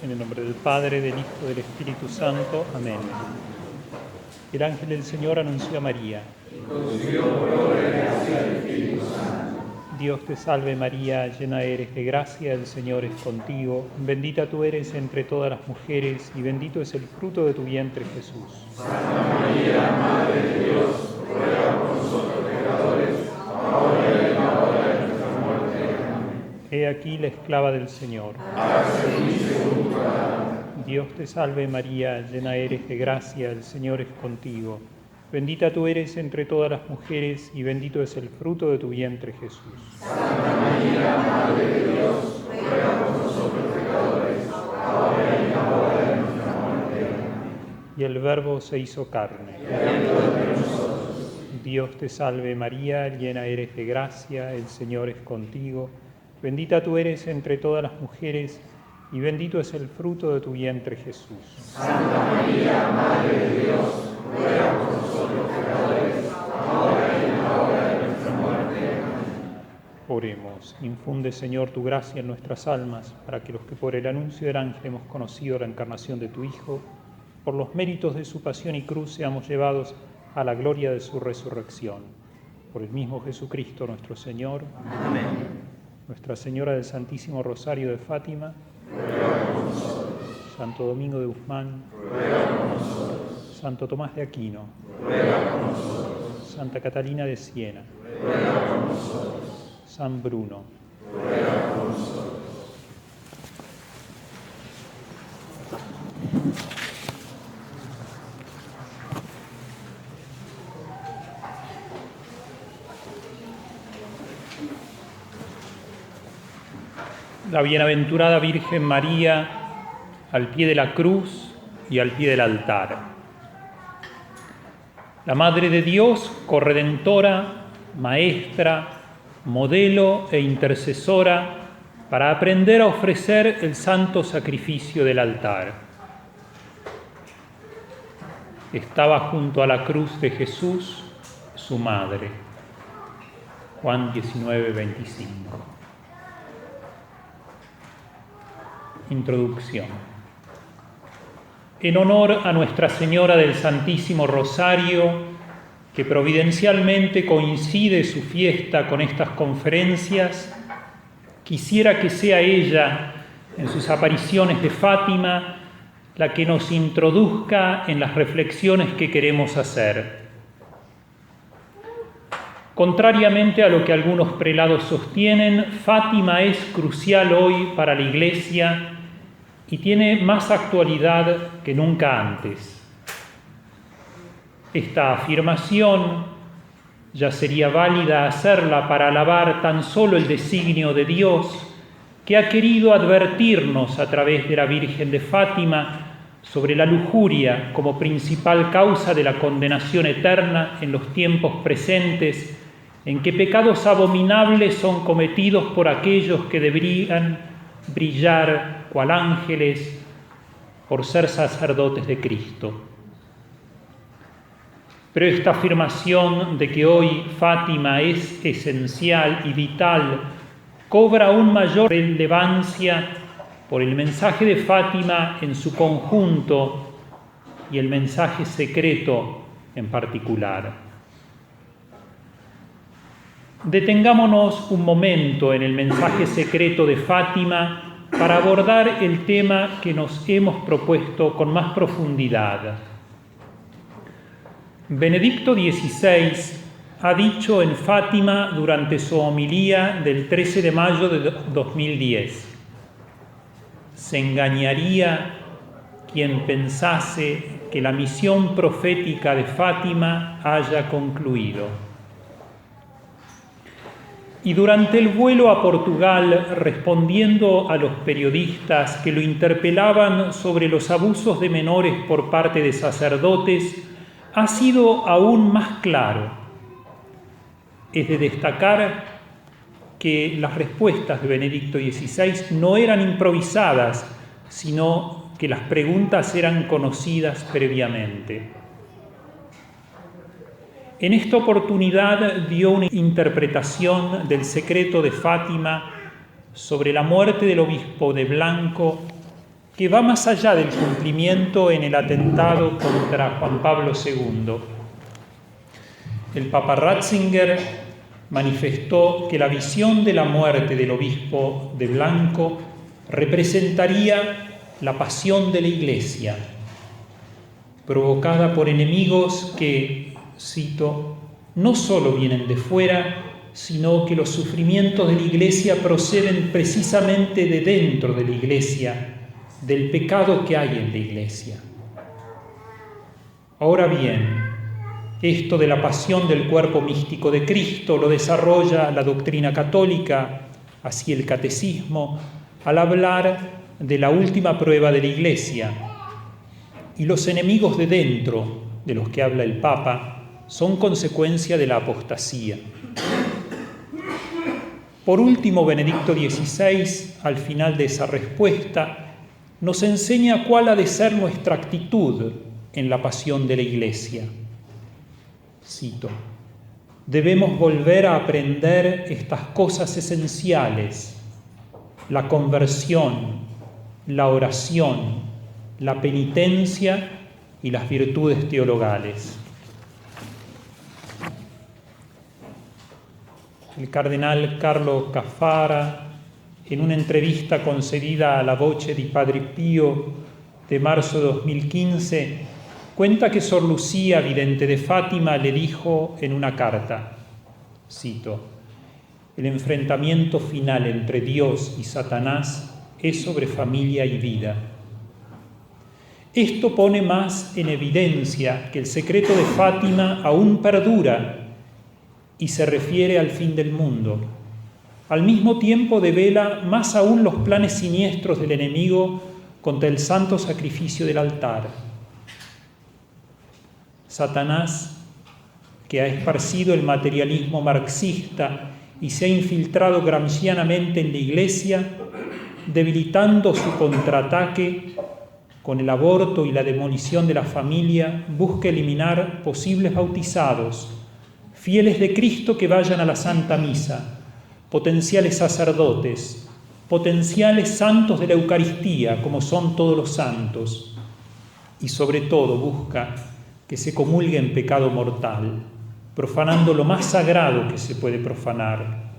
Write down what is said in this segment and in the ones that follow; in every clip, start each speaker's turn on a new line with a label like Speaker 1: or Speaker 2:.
Speaker 1: En el nombre del Padre, del Hijo y del Espíritu Santo. Amén. El ángel del Señor anunció a María. Dios te salve María, llena eres de gracia, el Señor es contigo. Bendita tú eres entre todas las mujeres y bendito es el fruto de tu vientre, Jesús.
Speaker 2: Santa María, Madre de Dios, ruega por nosotros pecadores, ahora y en la hora de nuestra muerte. Amén.
Speaker 1: He aquí la esclava del Señor.
Speaker 2: Hágase en mí según tu palabra.
Speaker 1: Dios te salve María, llena eres de gracia, el Señor es contigo. Bendita tú eres entre todas las mujeres y bendito es el fruto de tu vientre, Jesús.
Speaker 2: Santa María, Madre de Dios, ruega por nosotros pecadores, ahora y en la hora de nuestra muerte. Amén.
Speaker 1: Y el Verbo se hizo carne. Dios te salve María, llena eres de gracia, el Señor es contigo. Bendita tú eres entre todas las mujeres y bendito es el fruto de tu vientre, Jesús.
Speaker 2: Santa María, Madre de Dios, ruega por nosotros pecadores, ahora y en la hora de nuestra muerte. Amén.
Speaker 1: Oremos. Infunde, Señor, tu gracia en nuestras almas, para que los que por el anuncio del ángel hemos conocido la encarnación de tu Hijo, por los méritos de su pasión y cruz seamos llevados a la gloria de su resurrección. Por el mismo Jesucristo nuestro Señor.
Speaker 2: Amén.
Speaker 1: Nuestra Señora del Santísimo Rosario de Fátima.
Speaker 2: Ruega por nosotros.
Speaker 1: Santo Domingo de Guzmán.
Speaker 2: Ruega por nosotros.
Speaker 1: Santo Tomás de Aquino.
Speaker 2: Ruega por nosotros.
Speaker 1: Santa Catalina de Siena.
Speaker 2: Ruega por nosotros.
Speaker 1: San Bruno.
Speaker 2: Ruega por nosotros.
Speaker 1: La bienaventurada Virgen María al pie de la cruz y al pie del altar. La Madre de Dios, corredentora, maestra, modelo e intercesora para aprender a ofrecer el santo sacrificio del altar. Estaba junto a la cruz de Jesús su madre. Juan 19:25. Introducción. En honor a Nuestra Señora del Santísimo Rosario, que providencialmente coincide su fiesta con estas conferencias, quisiera que sea ella, en sus apariciones de Fátima, la que nos introduzca en las reflexiones que queremos hacer. Contrariamente a lo que algunos prelados sostienen, Fátima es crucial hoy para la Iglesia y tiene más actualidad que nunca antes. Esta afirmación ya sería válida hacerla para alabar tan solo el designio de Dios que ha querido advertirnos a través de la Virgen de Fátima sobre la lujuria como principal causa de la condenación eterna en los tiempos presentes, en que pecados abominables son cometidos por aquellos que deberían brillar cual ángeles por ser sacerdotes de Cristo. Pero esta afirmación de que hoy Fátima es esencial y vital cobra aún mayor relevancia por el mensaje de Fátima en su conjunto y el mensaje secreto en particular. Detengámonos un momento en el mensaje secreto de Fátima para abordar el tema que nos hemos propuesto con más profundidad. Benedicto XVI ha dicho en Fátima durante su homilía del 13 de mayo de 2010: se engañaría quien pensase que la misión profética de Fátima haya concluido. Y durante el vuelo a Portugal, respondiendo a los periodistas que lo interpelaban sobre los abusos de menores por parte de sacerdotes, ha sido aún más claro. Es de destacar que las respuestas de Benedicto XVI no eran improvisadas, sino que las preguntas eran conocidas previamente. En esta oportunidad dio una interpretación del secreto de Fátima sobre la muerte del obispo de Blanco que va más allá del cumplimiento en el atentado contra Juan Pablo II. El Papa Ratzinger manifestó que la visión de la muerte del obispo de blanco representaría la pasión de la Iglesia, provocada por enemigos que, cito, no solo vienen de fuera, sino que los sufrimientos de la Iglesia proceden precisamente de dentro de la Iglesia, del pecado que hay en la Iglesia. Ahora bien, esto de la pasión del cuerpo místico de Cristo lo desarrolla la doctrina católica, así el catecismo, al hablar de la última prueba de la Iglesia. Y los enemigos de dentro, de los que habla el Papa, son consecuencia de la apostasía. Por último, Benedicto XVI, al final de esa respuesta, nos enseña cuál ha de ser nuestra actitud en la pasión de la Iglesia. Cito: debemos volver a aprender estas cosas esenciales: la conversión, la oración, la penitencia y las virtudes teologales. El cardenal Carlo Cafara, en una entrevista concedida a La Voce di Padre Pío de marzo de 2015, cuenta que Sor Lucía, vidente de Fátima, le dijo en una carta, cito: el enfrentamiento final entre Dios y Satanás es sobre familia y vida. Esto pone más en evidencia que el secreto de Fátima aún perdura y se refiere al fin del mundo. Al mismo tiempo devela más aún los planes siniestros del enemigo contra el santo sacrificio del altar. Satanás, que ha esparcido el materialismo marxista y se ha infiltrado gramscianamente en la Iglesia, debilitando su contraataque con el aborto y la demolición de la familia, busca eliminar posibles bautizados, fieles de Cristo que vayan a la Santa Misa, potenciales sacerdotes, potenciales santos de la Eucaristía, como son todos los santos, y sobre todo busca que se comulgue en pecado mortal, profanando lo más sagrado que se puede profanar,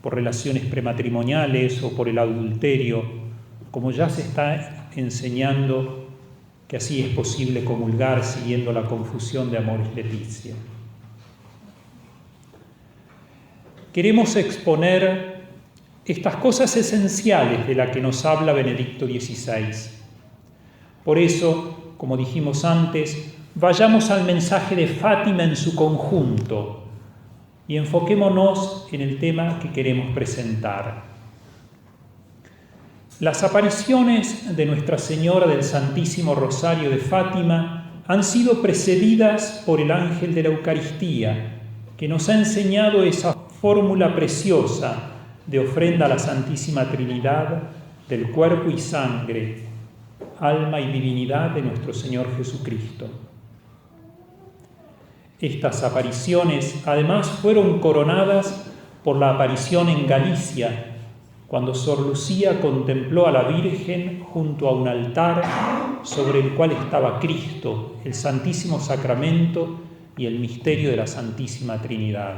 Speaker 1: por relaciones prematrimoniales o por el adulterio, como ya se está enseñando que así es posible comulgar siguiendo la confusión de Amoris Laetitia. Queremos exponer estas cosas esenciales de las que nos habla Benedicto XVI. Por eso, como dijimos antes, vayamos al mensaje de Fátima en su conjunto y enfoquémonos en el tema que queremos presentar. Las apariciones de Nuestra Señora del Santísimo Rosario de Fátima han sido precedidas por el ángel de la Eucaristía, que nos ha enseñado esa fórmula preciosa de ofrenda a la Santísima Trinidad del cuerpo y sangre, alma y divinidad de nuestro Señor Jesucristo. Estas apariciones, además, fueron coronadas por la aparición en Galicia, cuando Sor Lucía contempló a la Virgen junto a un altar sobre el cual estaba Cristo, el Santísimo Sacramento y el misterio de la Santísima Trinidad.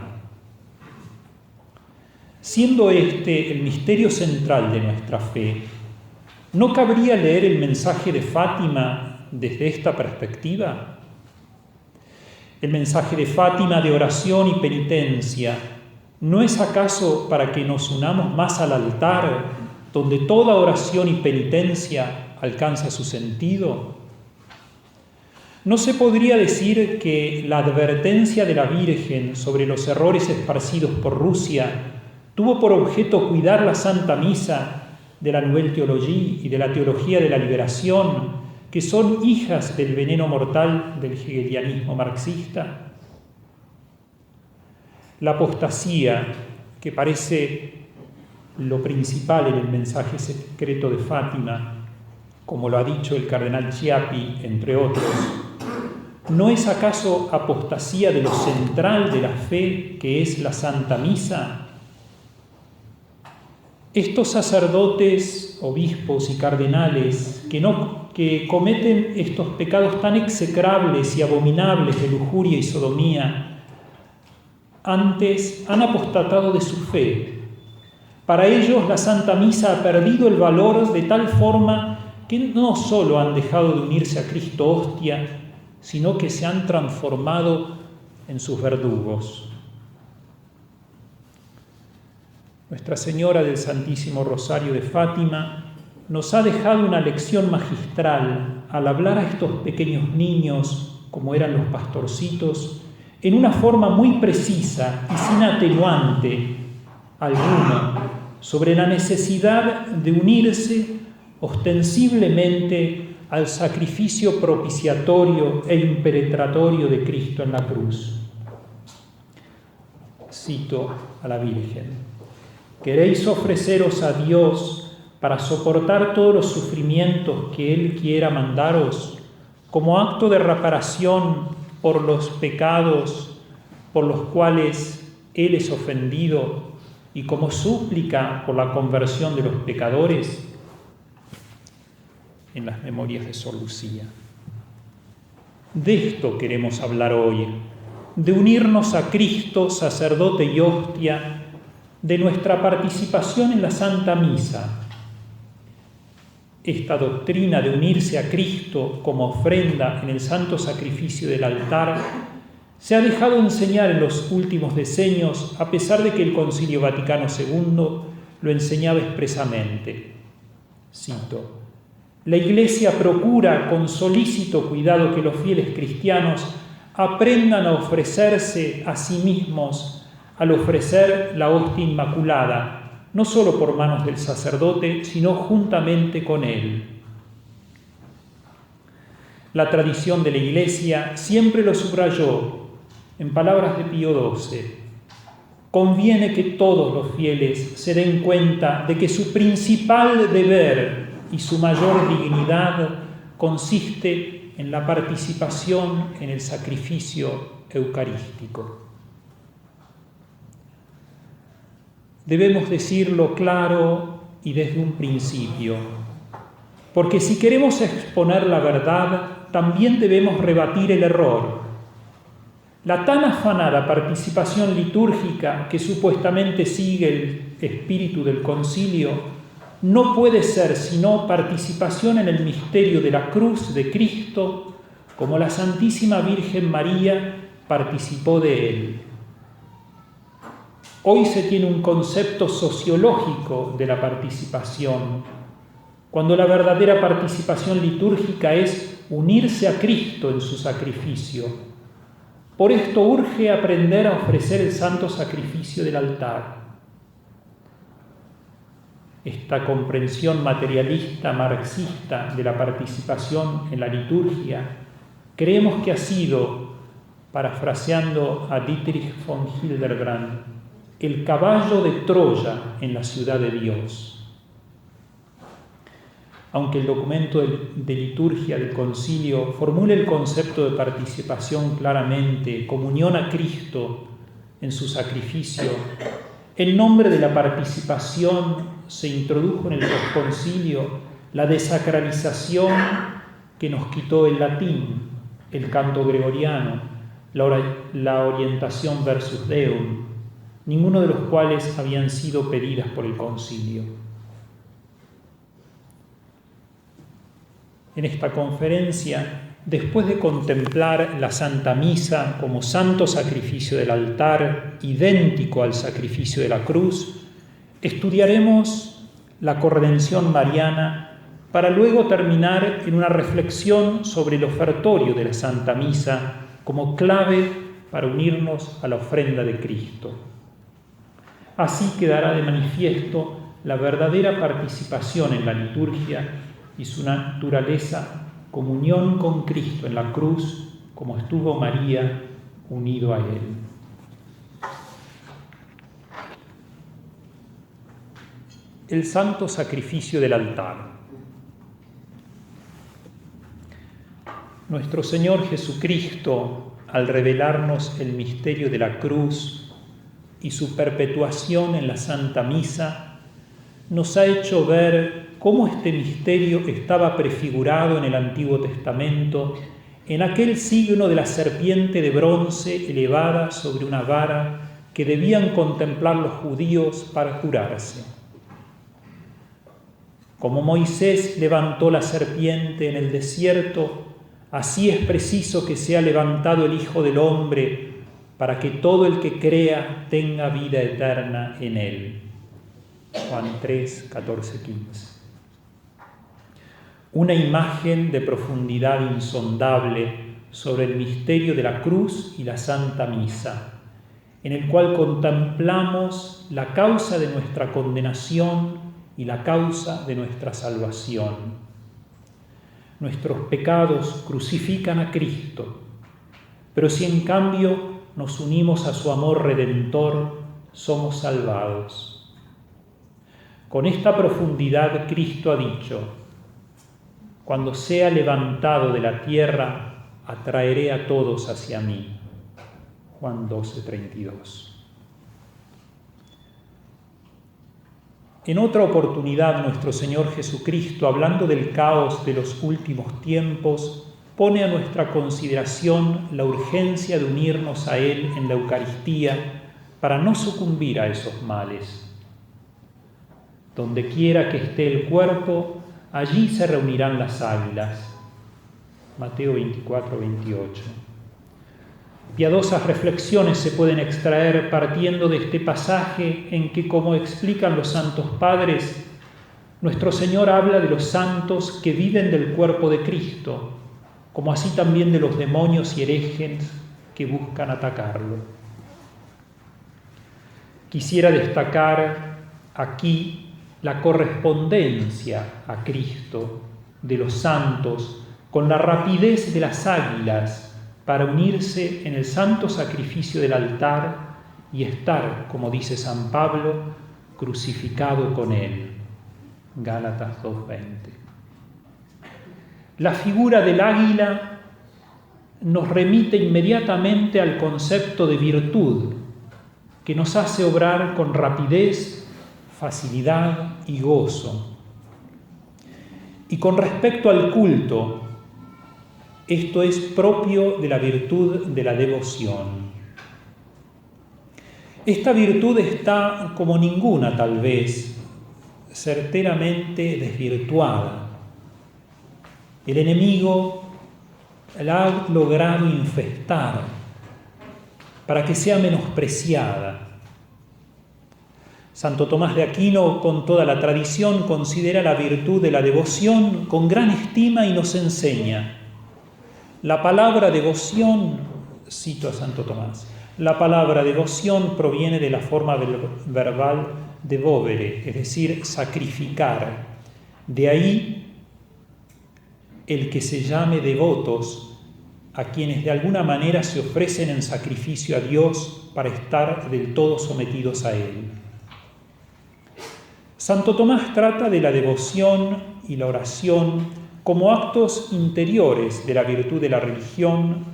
Speaker 1: Siendo este el misterio central de nuestra fe, ¿no cabría leer el mensaje de Fátima desde esta perspectiva? El mensaje de Fátima de oración y penitencia, ¿no es acaso para que nos unamos más al altar, donde toda oración y penitencia alcanza su sentido? ¿No se podría decir que la advertencia de la Virgen sobre los errores esparcidos por Rusia tuvo por objeto cuidar la Santa Misa de la Nouvelle Théologie y de la teología de la liberación, que son hijas del veneno mortal del hegelianismo marxista? La apostasía, que parece lo principal en el mensaje secreto de Fátima, como lo ha dicho el cardenal Chiappi, entre otros, ¿no es acaso apostasía de lo central de la fe, que es la Santa Misa? Estos sacerdotes, obispos y cardenales que cometen estos pecados tan execrables y abominables de lujuria y sodomía, antes han apostatado de su fe. Para ellos la Santa Misa ha perdido el valor de tal forma que no solo han dejado de unirse a Cristo hostia, sino que se han transformado en sus verdugos. Nuestra Señora del Santísimo Rosario de Fátima nos ha dejado una lección magistral al hablar a estos pequeños niños, como eran los pastorcitos, en una forma muy precisa y sin atenuante alguna sobre la necesidad de unirse ostensiblemente al sacrificio propiciatorio e impenetratorio de Cristo en la cruz. Cito a la Virgen: ¿queréis ofreceros a Dios para soportar todos los sufrimientos que Él quiera mandaros, como acto de reparación por los pecados por los cuales Él es ofendido y como súplica por la conversión de los pecadores? En las memorias de Sor Lucía. De esto queremos hablar hoy, de unirnos a Cristo, sacerdote y hostia, de nuestra participación en la Santa Misa. Esta doctrina de unirse a Cristo como ofrenda en el santo sacrificio del altar se ha dejado enseñar en los últimos decenios, a pesar de que el Concilio Vaticano II lo enseñaba expresamente. Cito: la Iglesia procura con solícito cuidado que los fieles cristianos aprendan a ofrecerse a sí mismos al ofrecer la hostia inmaculada, no solo por manos del sacerdote, sino juntamente con él. La tradición de la Iglesia siempre lo subrayó en palabras de Pío XII. Conviene que todos los fieles se den cuenta de que su principal deber y su mayor dignidad consiste en la participación en el sacrificio eucarístico. Debemos decirlo claro y desde un principio, porque si queremos exponer la verdad, también debemos rebatir el error. La tan afanada participación litúrgica que supuestamente sigue el espíritu del concilio no puede ser sino participación en el misterio de la cruz de Cristo, como la Santísima Virgen María participó de él. Hoy se tiene un concepto sociológico de la participación, cuando la verdadera participación litúrgica es unirse a Cristo en su sacrificio. Por esto urge aprender a ofrecer el santo sacrificio del altar. Esta comprensión materialista marxista de la participación en la liturgia, creemos que ha sido, parafraseando a Dietrich von Hildebrand, el caballo de Troya en la ciudad de Dios. Aunque el documento de liturgia del concilio formule el concepto de participación claramente, comunión a Cristo en su sacrificio, en nombre de la participación se introdujo en el concilio la desacralización que nos quitó el latín, el canto gregoriano, la orientación versus Deum, ninguno de los cuales habían sido pedidas por el concilio. En esta conferencia, después de contemplar la Santa Misa como santo sacrificio del altar, idéntico al sacrificio de la cruz, estudiaremos la corredención mariana para luego terminar en una reflexión sobre el ofertorio de la Santa Misa como clave para unirnos a la ofrenda de Cristo. Así quedará de manifiesto la verdadera participación en la liturgia y su naturaleza, comunión con Cristo en la cruz, como estuvo María unido a Él. El santo sacrificio del altar. Nuestro Señor Jesucristo, al revelarnos el misterio de la cruz y su perpetuación en la Santa Misa, nos ha hecho ver cómo este misterio estaba prefigurado en el Antiguo Testamento, en aquel signo de la serpiente de bronce elevada sobre una vara que debían contemplar los judíos para curarse. Como Moisés levantó la serpiente en el desierto, así es preciso que sea levantado el Hijo del Hombre para que todo el que crea tenga vida eterna en él. Juan 3, 14, 15. Una imagen de profundidad insondable sobre el misterio de la cruz y la Santa Misa, en el cual contemplamos la causa de nuestra condenación y la causa de nuestra salvación. Nuestros pecados crucifican a Cristo, pero si en cambio nos unimos a su amor redentor, somos salvados. Con esta profundidad Cristo ha dicho: cuando sea levantado de la tierra, atraeré a todos hacia mí. Juan 12, 32. En otra oportunidad, nuestro Señor Jesucristo, hablando del caos de los últimos tiempos, pone a nuestra consideración la urgencia de unirnos a Él en la Eucaristía para no sucumbir a esos males. Donde quiera que esté el cuerpo, allí se reunirán las águilas. Mateo 24, 28. Piadosas reflexiones se pueden extraer partiendo de este pasaje en que, como explican los santos padres, nuestro Señor habla de los santos que viven del cuerpo de Cristo, como así también de los demonios y herejes que buscan atacarlo. Quisiera destacar aquí la correspondencia a Cristo de los santos con la rapidez de las águilas para unirse en el santo sacrificio del altar y estar, como dice San Pablo, crucificado con Él. Gálatas 2:20. La figura del águila nos remite inmediatamente al concepto de virtud, que nos hace obrar con rapidez, facilidad y gozo. Y con respecto al culto, esto es propio de la virtud de la devoción. Esta virtud está, como ninguna tal vez, certeramente desvirtuada. El enemigo la ha logrado infestar para que sea menospreciada. Santo Tomás de Aquino, con toda la tradición, considera la virtud de la devoción con gran estima y nos enseña: la palabra devoción, cito a Santo Tomás, la palabra devoción proviene de la forma verbal devovere, es decir, sacrificar. De ahí el que se llame devotos a quienes de alguna manera se ofrecen en sacrificio a Dios para estar del todo sometidos a Él. Santo Tomás trata de la devoción y la oración como actos interiores de la virtud de la religión,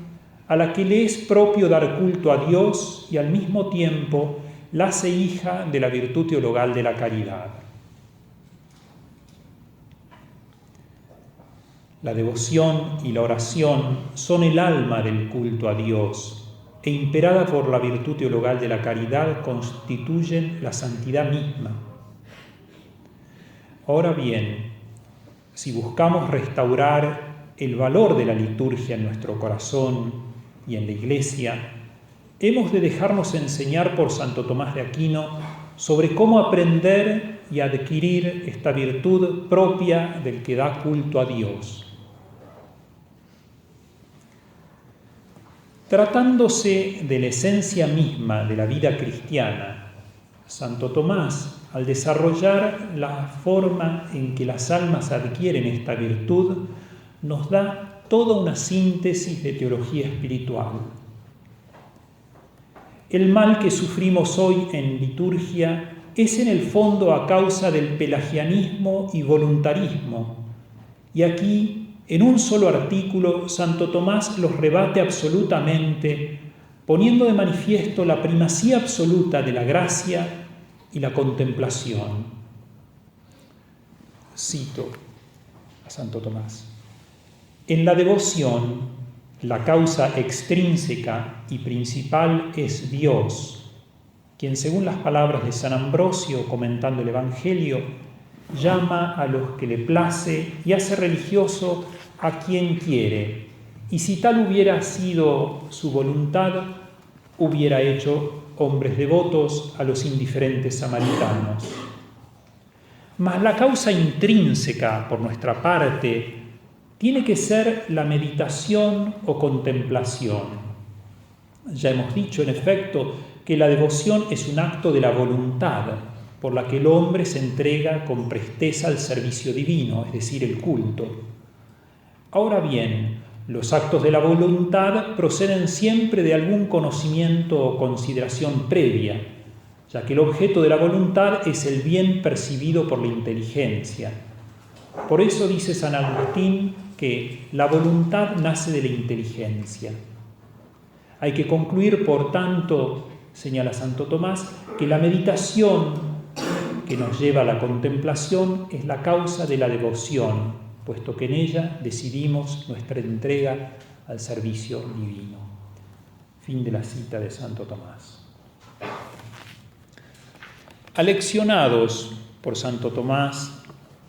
Speaker 1: a la que le es propio dar culto a Dios y al mismo tiempo la hace hija de la virtud teologal de la caridad. La devoción y la oración son el alma del culto a Dios e, imperada por la virtud teologal de la caridad, constituyen la santidad misma. Ahora bien, si buscamos restaurar el valor de la liturgia en nuestro corazón y en la Iglesia, hemos de dejarnos enseñar por Santo Tomás de Aquino sobre cómo aprender y adquirir esta virtud propia del que da culto a Dios. Tratándose de la esencia misma de la vida cristiana, Santo Tomás, al desarrollar la forma en que las almas adquieren esta virtud, nos da toda una síntesis de teología espiritual. El mal que sufrimos hoy en liturgia es en el fondo a causa del pelagianismo y voluntarismo. Y aquí, en un solo artículo, Santo Tomás los rebate absolutamente, poniendo de manifiesto la primacía absoluta de la gracia y la contemplación. Cito a Santo Tomás: en la devoción, la causa extrínseca y principal es Dios, quien, según las palabras de San Ambrosio comentando el Evangelio, llama a los que le place y hace religioso a quien quiere, y si tal hubiera sido su voluntad, hubiera hecho hombres devotos a los indiferentes samaritanos. Mas la causa intrínseca, por nuestra parte, tiene que ser la meditación o contemplación. Ya hemos dicho, en efecto, que la devoción es un acto de la voluntad, por la que el hombre se entrega con presteza al servicio divino, es decir, el culto. Ahora bien, los actos de la voluntad proceden siempre de algún conocimiento o consideración previa, ya que el objeto de la voluntad es el bien percibido por la inteligencia. Por eso dice San Agustín que la voluntad nace de la inteligencia. Hay que concluir, por tanto, señala Santo Tomás, que la meditación que nos lleva a la contemplación es la causa de la devoción, puesto que en ella decidimos nuestra entrega al servicio divino. Fin de la cita de Santo Tomás. Aleccionados por Santo Tomás,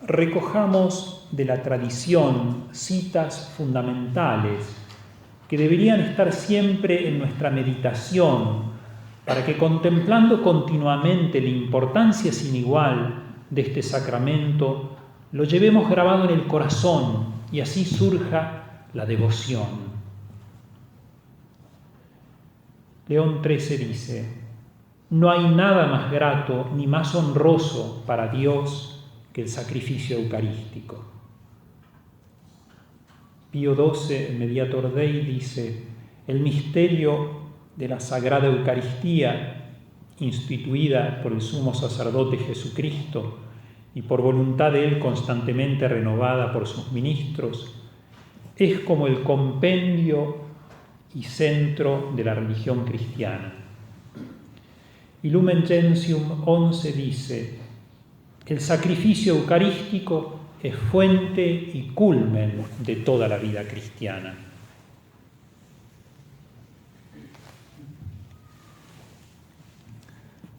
Speaker 1: recojamos de la tradición citas fundamentales que deberían estar siempre en nuestra meditación, para que, contemplando continuamente la importancia sin igual de este sacramento, lo llevemos grabado en el corazón y así surja la devoción. León XIII dice: no hay nada más grato ni más honroso para Dios que el sacrificio eucarístico. Pío XII, Mediator Dei, dice: el misterio de la Sagrada Eucaristía, instituida por el sumo sacerdote Jesucristo y por voluntad de Él constantemente renovada por sus ministros, es como el compendio y centro de la religión cristiana. Y Lumen Gentium 11 dice: el sacrificio eucarístico es fuente y culmen de toda la vida cristiana.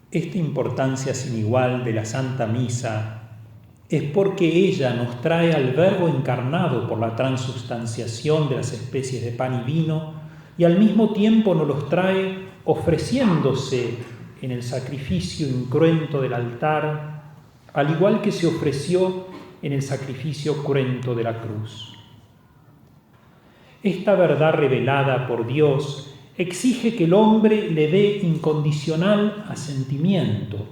Speaker 1: Esta importancia sin igual de la Santa Misa es porque ella nos trae al Verbo encarnado por la transubstanciación de las especies de pan y vino, y al mismo tiempo nos los trae ofreciéndose en el sacrificio incruento del altar, al igual que se ofreció en el sacrificio cruento de la cruz. Esta verdad revelada por Dios exige que el hombre le dé incondicional asentimiento.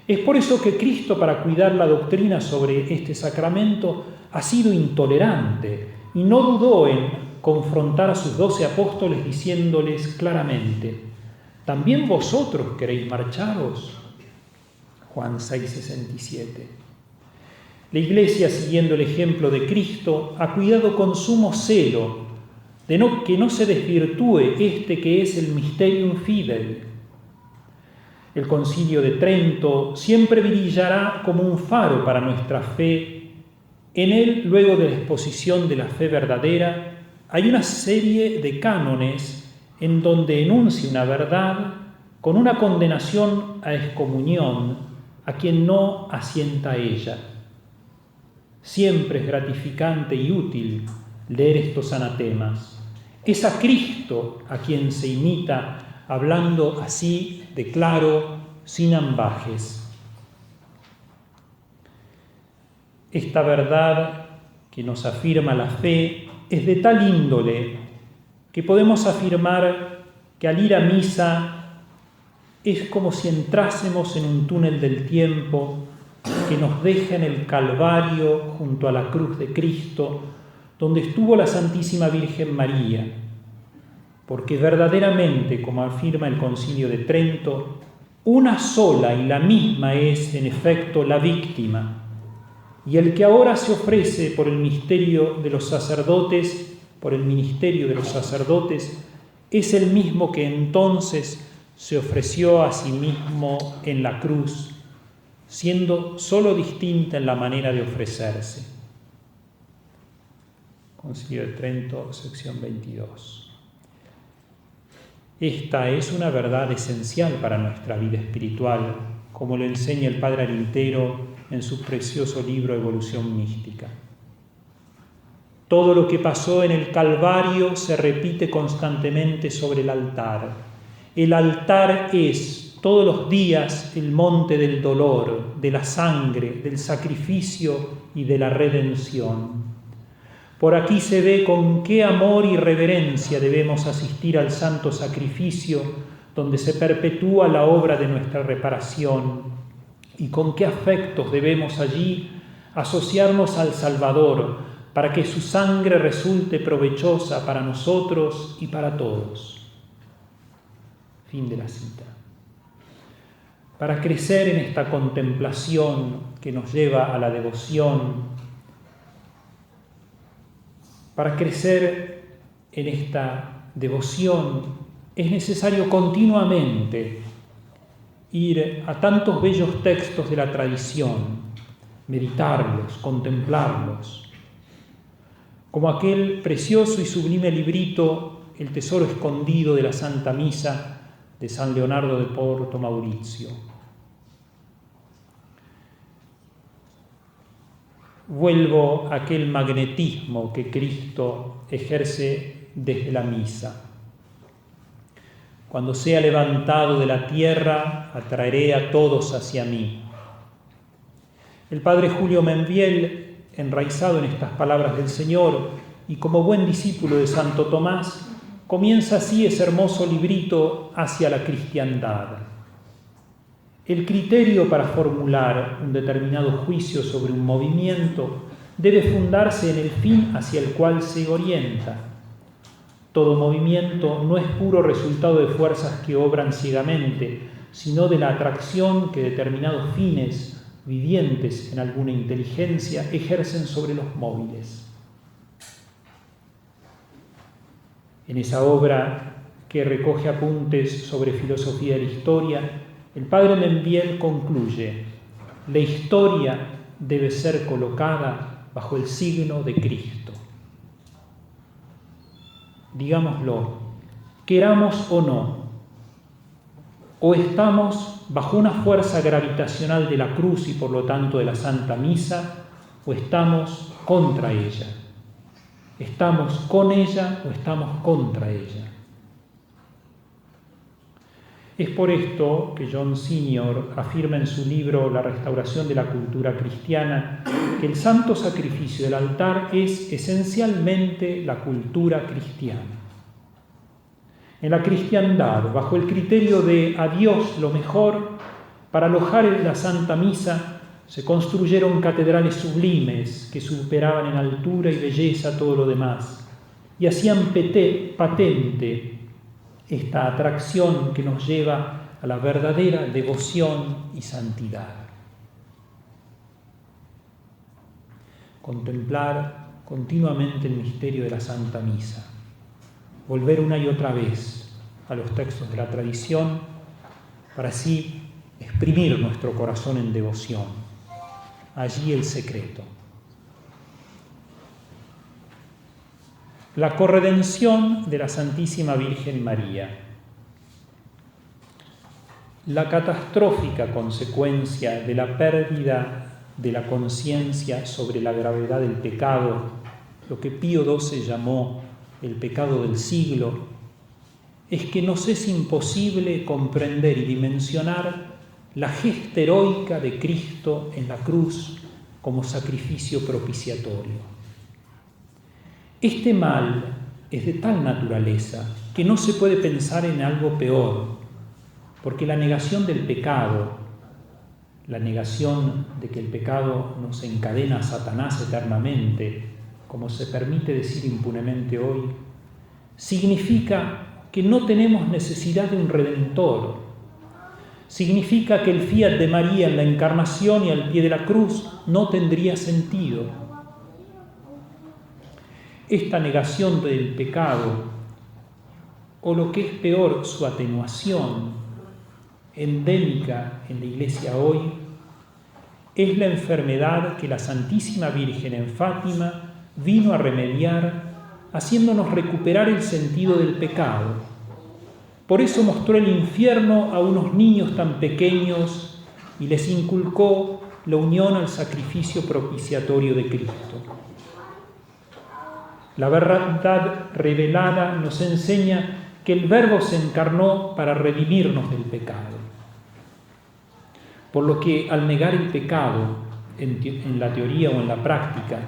Speaker 1: Es por eso que Cristo, para cuidar la doctrina sobre este sacramento, ha sido intolerante y no dudó en confrontar a sus 12 apóstoles diciéndoles claramente: ¿también vosotros queréis marcharos? Juan 6,67. La Iglesia, siguiendo el ejemplo de Cristo, ha cuidado con sumo celo de que no se desvirtúe este que es el Mysterium Fidei. El Concilio de Trento siempre brillará como un faro para nuestra fe. En él, luego de la exposición de la fe verdadera, hay una serie de cánones en donde enuncia una verdad con una condenación a excomunión a quien no asienta a ella. Siempre es gratificante y útil leer estos anatemas. Es a Cristo a quien se imita, hablando así de claro, sin ambajes. Esta verdad que nos afirma la fe es de tal índole que podemos afirmar que al ir a misa es como si entrásemos en un túnel del tiempo que nos deja en el Calvario junto a la cruz de Cristo, donde estuvo la Santísima Virgen María, porque verdaderamente, como afirma el Concilio de Trento, una sola y la misma es, en efecto, la víctima, y el que ahora se ofrece por el misterio de los sacerdotes, por el ministerio de los sacerdotes, es el mismo que entonces se ofreció a sí mismo en la cruz, siendo solo distinta en la manera de ofrecerse. Concilio de Trento, sección 22. Esta es una verdad esencial para nuestra vida espiritual, como lo enseña el Padre Arintero en su precioso libro Evolución Mística. Todo lo que pasó en el Calvario se repite constantemente sobre el altar. El altar es todos los días el monte del dolor, de la sangre, del sacrificio y de la redención. Por aquí se ve con qué amor y reverencia debemos asistir al santo sacrificio donde se perpetúa la obra de nuestra reparación y con qué afectos debemos allí asociarnos al Salvador para que su sangre resulte provechosa para nosotros y para todos. Fin de la cita. Para crecer en esta contemplación que nos lleva a la devoción, para crecer en esta devoción es necesario continuamente ir a tantos bellos textos de la tradición, meditarlos, contemplarlos, como aquel precioso y sublime librito El tesoro escondido de la Santa Misa de San Leonardo de Porto Maurizio. Vuelvo a aquel magnetismo que Cristo ejerce desde la misa. Cuando sea levantado de la tierra, atraeré a todos hacia mí. El padre Julio Membiel, enraizado en estas palabras del Señor y como buen discípulo de Santo Tomás, comienza así ese hermoso librito Hacia la cristiandad. El criterio para formular un determinado juicio sobre un movimiento debe fundarse en el fin hacia el cual se orienta. Todo movimiento no es puro resultado de fuerzas que obran ciegamente, sino de la atracción que determinados fines vivientes en alguna inteligencia ejercen sobre los móviles. En esa obra que recoge apuntes sobre filosofía de la historia, el padre Membiel concluye: la historia debe ser colocada bajo el signo de Cristo. Digámoslo, queramos o no, o estamos bajo una fuerza gravitacional de la cruz y por lo tanto de la Santa Misa, o estamos contra ella. ¿Estamos con ella o estamos contra ella? Es por esto que John Senior afirma en su libro La restauración de la cultura cristiana que el santo sacrificio del altar es esencialmente la cultura cristiana. En la cristiandad, bajo el criterio de a Dios lo mejor, para alojar en la Santa Misa se construyeron catedrales sublimes que superaban en altura y belleza todo lo demás y hacían patente esta atracción que nos lleva a la verdadera devoción y santidad. Contemplar continuamente el misterio de la Santa Misa, volver una y otra vez a los textos de la tradición para así exprimir nuestro corazón en devoción. Allí el secreto. La corredención de la Santísima Virgen María. La catastrófica consecuencia de la pérdida de la conciencia sobre la gravedad del pecado, lo que Pío XII llamó el pecado del siglo, es que nos es imposible comprender y dimensionar la gesta heroica de Cristo en la cruz como sacrificio propiciatorio. Este mal es de tal naturaleza que no se puede pensar en algo peor, porque la negación del pecado, la negación de que el pecado nos encadena a Satanás eternamente, como se permite decir impunemente hoy, significa que no tenemos necesidad de un redentor. Significa que el fiat de María en la encarnación y al pie de la cruz no tendría sentido. Esta negación del pecado, o lo que es peor, su atenuación endémica en la Iglesia hoy, es la enfermedad que la Santísima Virgen en Fátima vino a remediar, haciéndonos recuperar el sentido del pecado. Por eso mostró el infierno a unos niños tan pequeños y les inculcó la unión al sacrificio propiciatorio de Cristo. La verdad revelada nos enseña que el Verbo se encarnó para redimirnos del pecado. Por lo que al negar el pecado, en la teoría o en la práctica,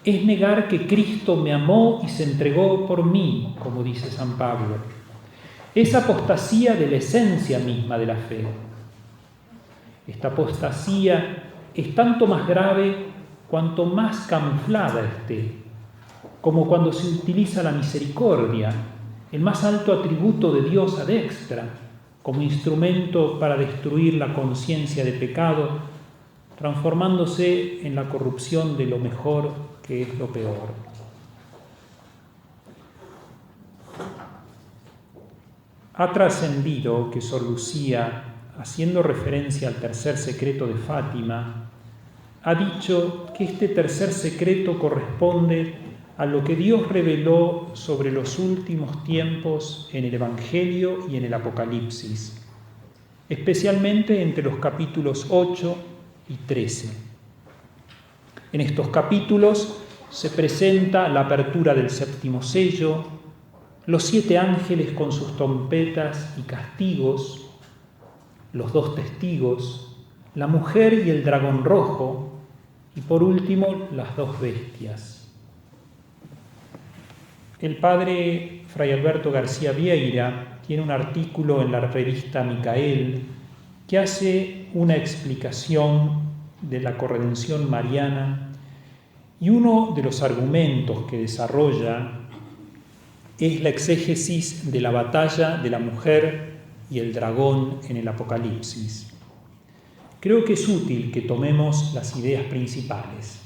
Speaker 1: es negar que Cristo me amó y se entregó por mí, como dice San Pablo. Es apostasía de la esencia misma de la fe. Esta apostasía es tanto más grave cuanto más camuflada esté, como cuando se utiliza la misericordia, el más alto atributo de Dios ad extra, como instrumento para destruir la conciencia de pecado, transformándose en la corrupción de lo mejor que es lo peor. Ha trascendido que Sor Lucía, haciendo referencia al tercer secreto de Fátima, ha dicho que este tercer secreto corresponde a lo que Dios reveló sobre los últimos tiempos en el Evangelio y en el Apocalipsis, especialmente entre los capítulos 8 y 13. En estos capítulos se presenta la apertura del séptimo sello, los 7 ángeles con sus trompetas y castigos, los 2 testigos, la mujer y el dragón rojo, y por último las 2 bestias. El padre Fray Alberto García Vieira tiene un artículo en la revista Micael que hace una explicación de la corredención mariana, y uno de los argumentos que desarrolla es la exégesis de la batalla de la mujer y el dragón en el Apocalipsis. Creo que es útil que tomemos las ideas principales.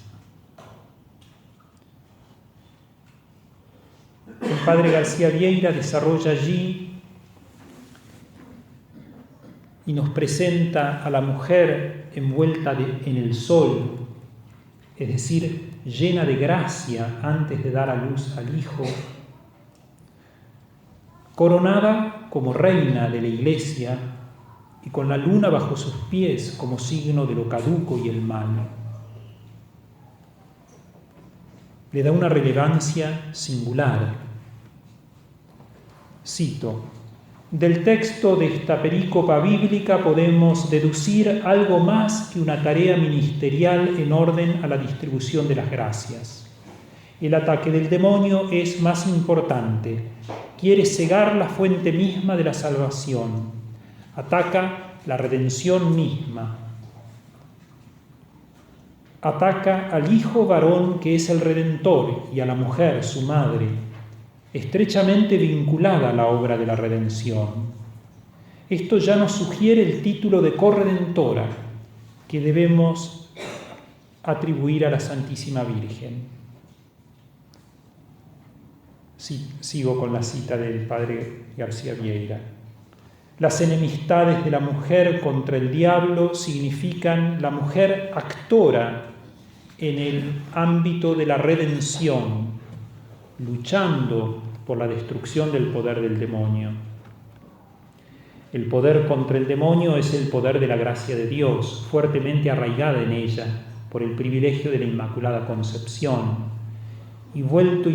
Speaker 1: El padre García Vieira desarrolla allí y nos presenta a la mujer envuelta en el sol, es decir, llena de gracia antes de dar a luz al Hijo, coronada como reina de la Iglesia y con la luna bajo sus pies como signo de lo caduco y el mal. Le da una relevancia singular. Cito: del texto de esta perícopa bíblica podemos deducir algo más que una tarea ministerial en orden a la distribución de las gracias. El ataque del demonio es más importante. Quiere cegar la fuente misma de la salvación. Ataca la redención misma. Ataca al Hijo varón que es el Redentor y a la mujer, su madre, estrechamente vinculada a la obra de la redención. Esto ya nos sugiere el título de corredentora que debemos atribuir a la Santísima Virgen. Sí, sigo con la cita del padre García Vieira. Las enemistades de la mujer contra el diablo significan la mujer actora en el ámbito de la redención, luchando por la destrucción del poder del demonio. El poder contra el demonio es el poder de la gracia de Dios, fuertemente arraigada en ella por el privilegio de la Inmaculada Concepción y vuelto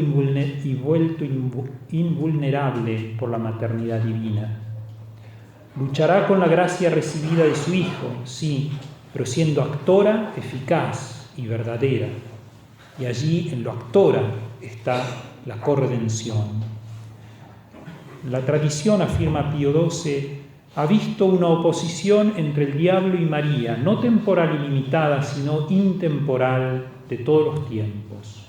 Speaker 1: invulnerable por la maternidad divina. Luchará con la gracia recibida de su Hijo, sí, pero siendo actora eficaz y verdadera. Y allí, en lo actora, está la corredención. La tradición, afirma Pío XII, ha visto una oposición entre el diablo y María, no temporal y limitada, sino intemporal de todos los tiempos.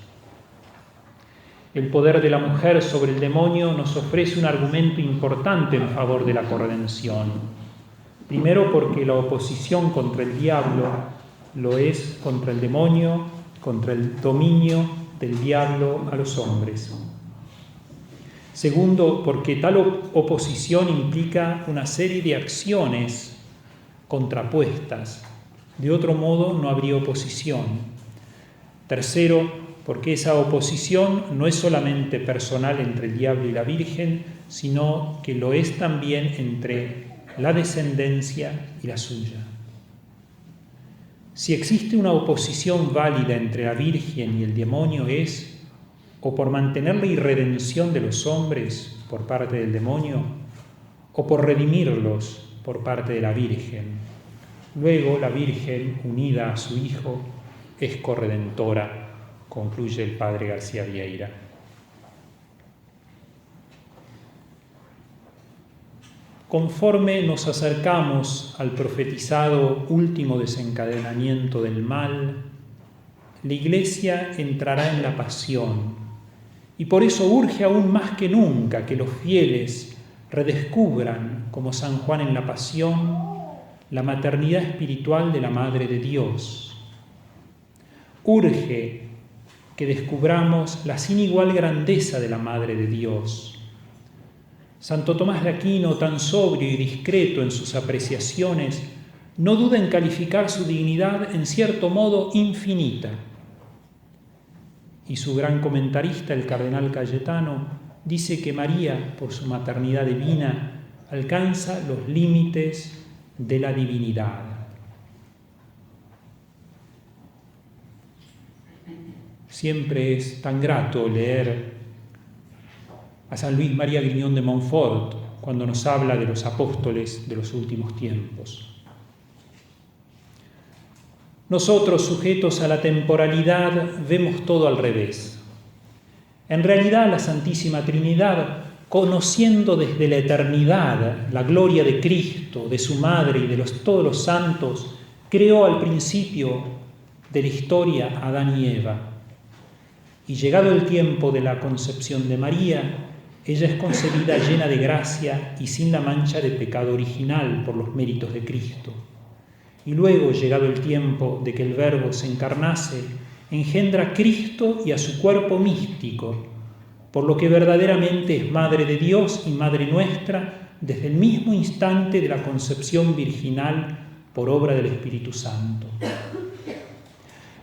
Speaker 1: El poder de la mujer sobre el demonio nos ofrece un argumento importante en favor de la corredención. Primero, porque la oposición contra el diablo lo es contra el demonio, contra el dominio del diablo a los hombres. Segundo, porque tal oposición implica una serie de acciones contrapuestas, De otro modo, no habría oposición. Tercero, porque esa oposición no es solamente personal entre el diablo y la Virgen, sino que lo es también entre la descendencia y la suya. Si existe una oposición válida entre la Virgen y el demonio es o por mantener la irredención de los hombres por parte del demonio o por redimirlos por parte de la Virgen. Luego la Virgen, unida a su Hijo, es corredentora, concluye el padre García Vieira. Conforme nos acercamos al profetizado último desencadenamiento del mal, la Iglesia entrará en la pasión y por eso urge aún más que nunca que los fieles redescubran, como San Juan en la Pasión, la maternidad espiritual de la Madre de Dios. Urge que descubramos la sin igual grandeza de la Madre de Dios. Santo Tomás de Aquino, tan sobrio y discreto en sus apreciaciones, no duda en calificar su dignidad en cierto modo infinita. Y su gran comentarista, el cardenal Cayetano, dice que María, por su maternidad divina, alcanza los límites de la divinidad. Siempre es tan grato leer a San Luis María Griñón de Montfort cuando nos habla de los apóstoles de los últimos tiempos. Nosotros, sujetos a la temporalidad, vemos todo al revés. En realidad, la Santísima Trinidad, conociendo desde la eternidad la gloria de Cristo, de su Madre y de todos los santos, creó al principio de la historia a Adán y Eva. Y llegado el tiempo de la concepción de María, ella es concebida llena de gracia y sin la mancha de pecado original por los méritos de Cristo. Y luego, llegado el tiempo de que el Verbo se encarnase, engendra a Cristo y a su cuerpo místico, por lo que verdaderamente es Madre de Dios y Madre nuestra desde el mismo instante de la concepción virginal por obra del Espíritu Santo.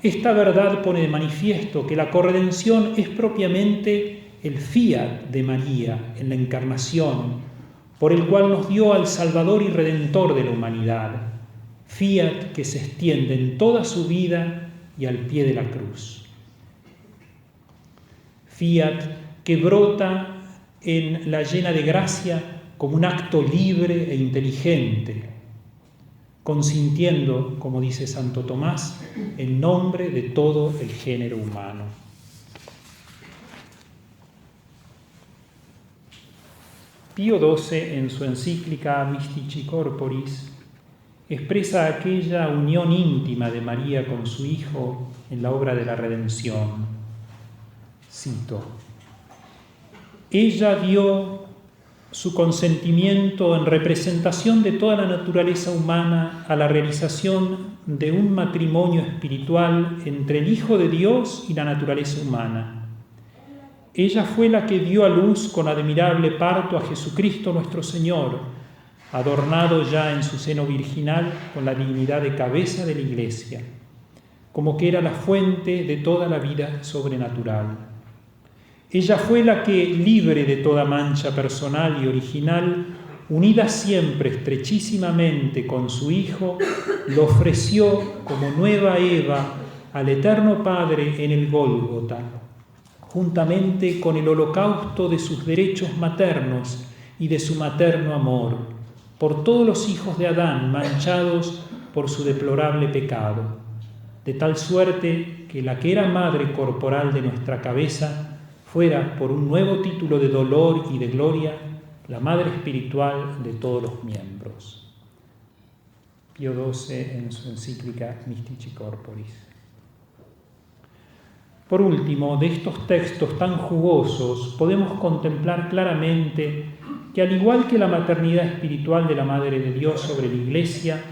Speaker 1: Esta verdad pone de manifiesto que la corredención es propiamente el fiat de María en la encarnación, por el cual nos dio al Salvador y Redentor de la humanidad, fiat que se extiende en toda su vida y al pie de la cruz. Fiat que brota en la llena de gracia como un acto libre e inteligente, consintiendo, como dice Santo Tomás, en nombre de todo el género humano. Pío XII, en su encíclica Mystici Corporis, expresa aquella unión íntima de María con su Hijo en la obra de la redención. Cito: ella dio su consentimiento en representación de toda la naturaleza humana a la realización de un matrimonio espiritual entre el Hijo de Dios y la naturaleza humana. Ella fue la que dio a luz con admirable parto a Jesucristo nuestro Señor, adornado ya en su seno virginal con la dignidad de cabeza de la Iglesia, como que era la fuente de toda la vida sobrenatural. Ella fue la que, libre de toda mancha personal y original, unida siempre estrechísimamente con su Hijo, lo ofreció como nueva Eva al Eterno Padre en el Gólgota, juntamente con el holocausto de sus derechos maternos y de su materno amor, por todos los hijos de Adán manchados por su deplorable pecado, de tal suerte que la que era madre corporal de nuestra cabeza fuera, por un nuevo título de dolor y de gloria, la madre espiritual de todos los miembros. Pío XII en su encíclica Mystici Corporis. Por último, de estos textos tan jugosos podemos contemplar claramente que, al igual que la maternidad espiritual de la Madre de Dios sobre la Iglesia,